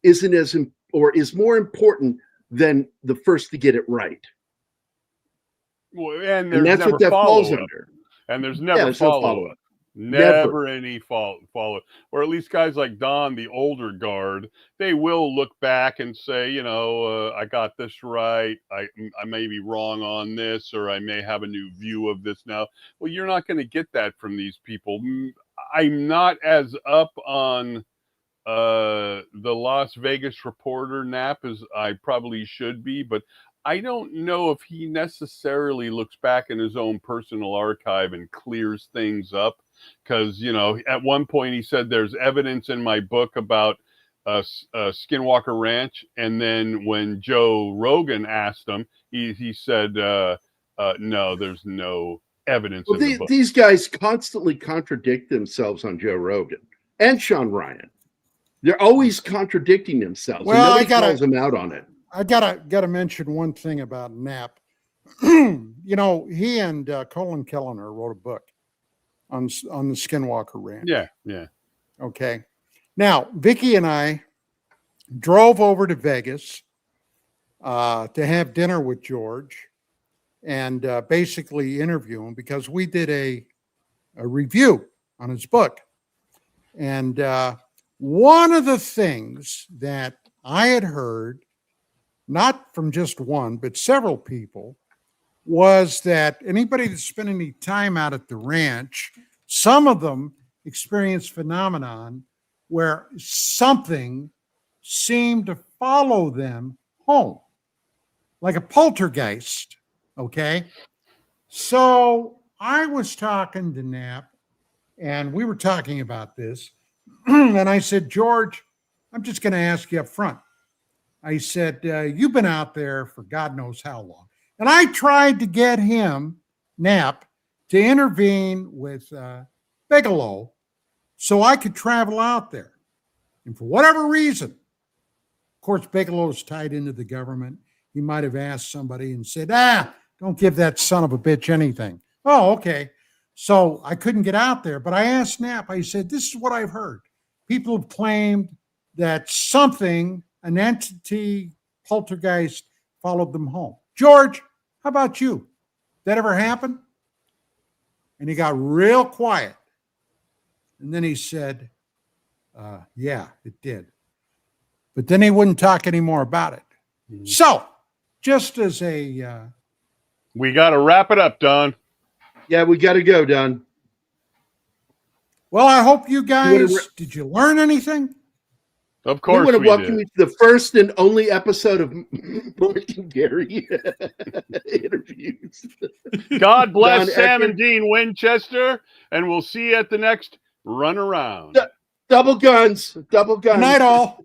F: is more important than the first to get it right.
E: Well, and
F: that's what that falls under.
E: And there's never follow-up. Never any follow, or at least guys like Don, the older guard, they will look back and say, I got this right. I may be wrong on this, or I may have a new view of this now. Well, you're not going to get that from these people. I'm not as up on the Las Vegas reporter Knapp as I probably should be, but I don't know if he necessarily looks back in his own personal archive and clears things up. Because, at one point he said there's evidence in my book about Skinwalker Ranch. And then when Joe Rogan asked him, he said, no, there's no evidence in the book.
F: These guys constantly contradict themselves on Joe Rogan and Sean Ryan. They're always contradicting themselves.
D: Well,
F: and nobody calls them out on it.
D: I gotta mention one thing about Knapp. He and Colin Kellner wrote a book on the Skinwalker Ranch.
E: Yeah.
D: Okay. Now, Vicky and I drove over to Vegas to have dinner with George and basically interview him because we did a review on his book. And one of the things that I had heard, not from just one, but several people, was that anybody that spent any time out at the ranch, some of them experienced phenomenon where something seemed to follow them home, like a poltergeist. Okay. So I was talking to Knapp and we were talking about this. And I said, George, I'm just going to ask you up front. I said, you've been out there for God knows how long. And I tried to get him, Knapp, to intervene with Bigelow so I could travel out there. And for whatever reason, of course, Bigelow's tied into the government. He might have asked somebody and said, don't give that son of a bitch anything. Oh, okay. So I couldn't get out there. But I asked Knapp, I said, this is what I've heard. People have claimed that something, an entity, poltergeist, followed them home. George, how about you? That ever happen? And he got real quiet. And then he said, yeah, it did. But then he wouldn't talk anymore about it. Mm-hmm. So, just as a...
E: we got to wrap it up, Don.
F: Yeah, we got to go, Don.
D: Well, I hope you guys... Did you learn anything?
E: Of course,
F: we want to
E: we
F: welcome
E: did.
F: you to the first and only episode of Mark and Gerry interviews.
E: God bless
F: Don
E: Sam
F: Ecker.
E: and Dean Winchester, and we'll see you at the next run around.
F: Double guns.
D: Good night, all.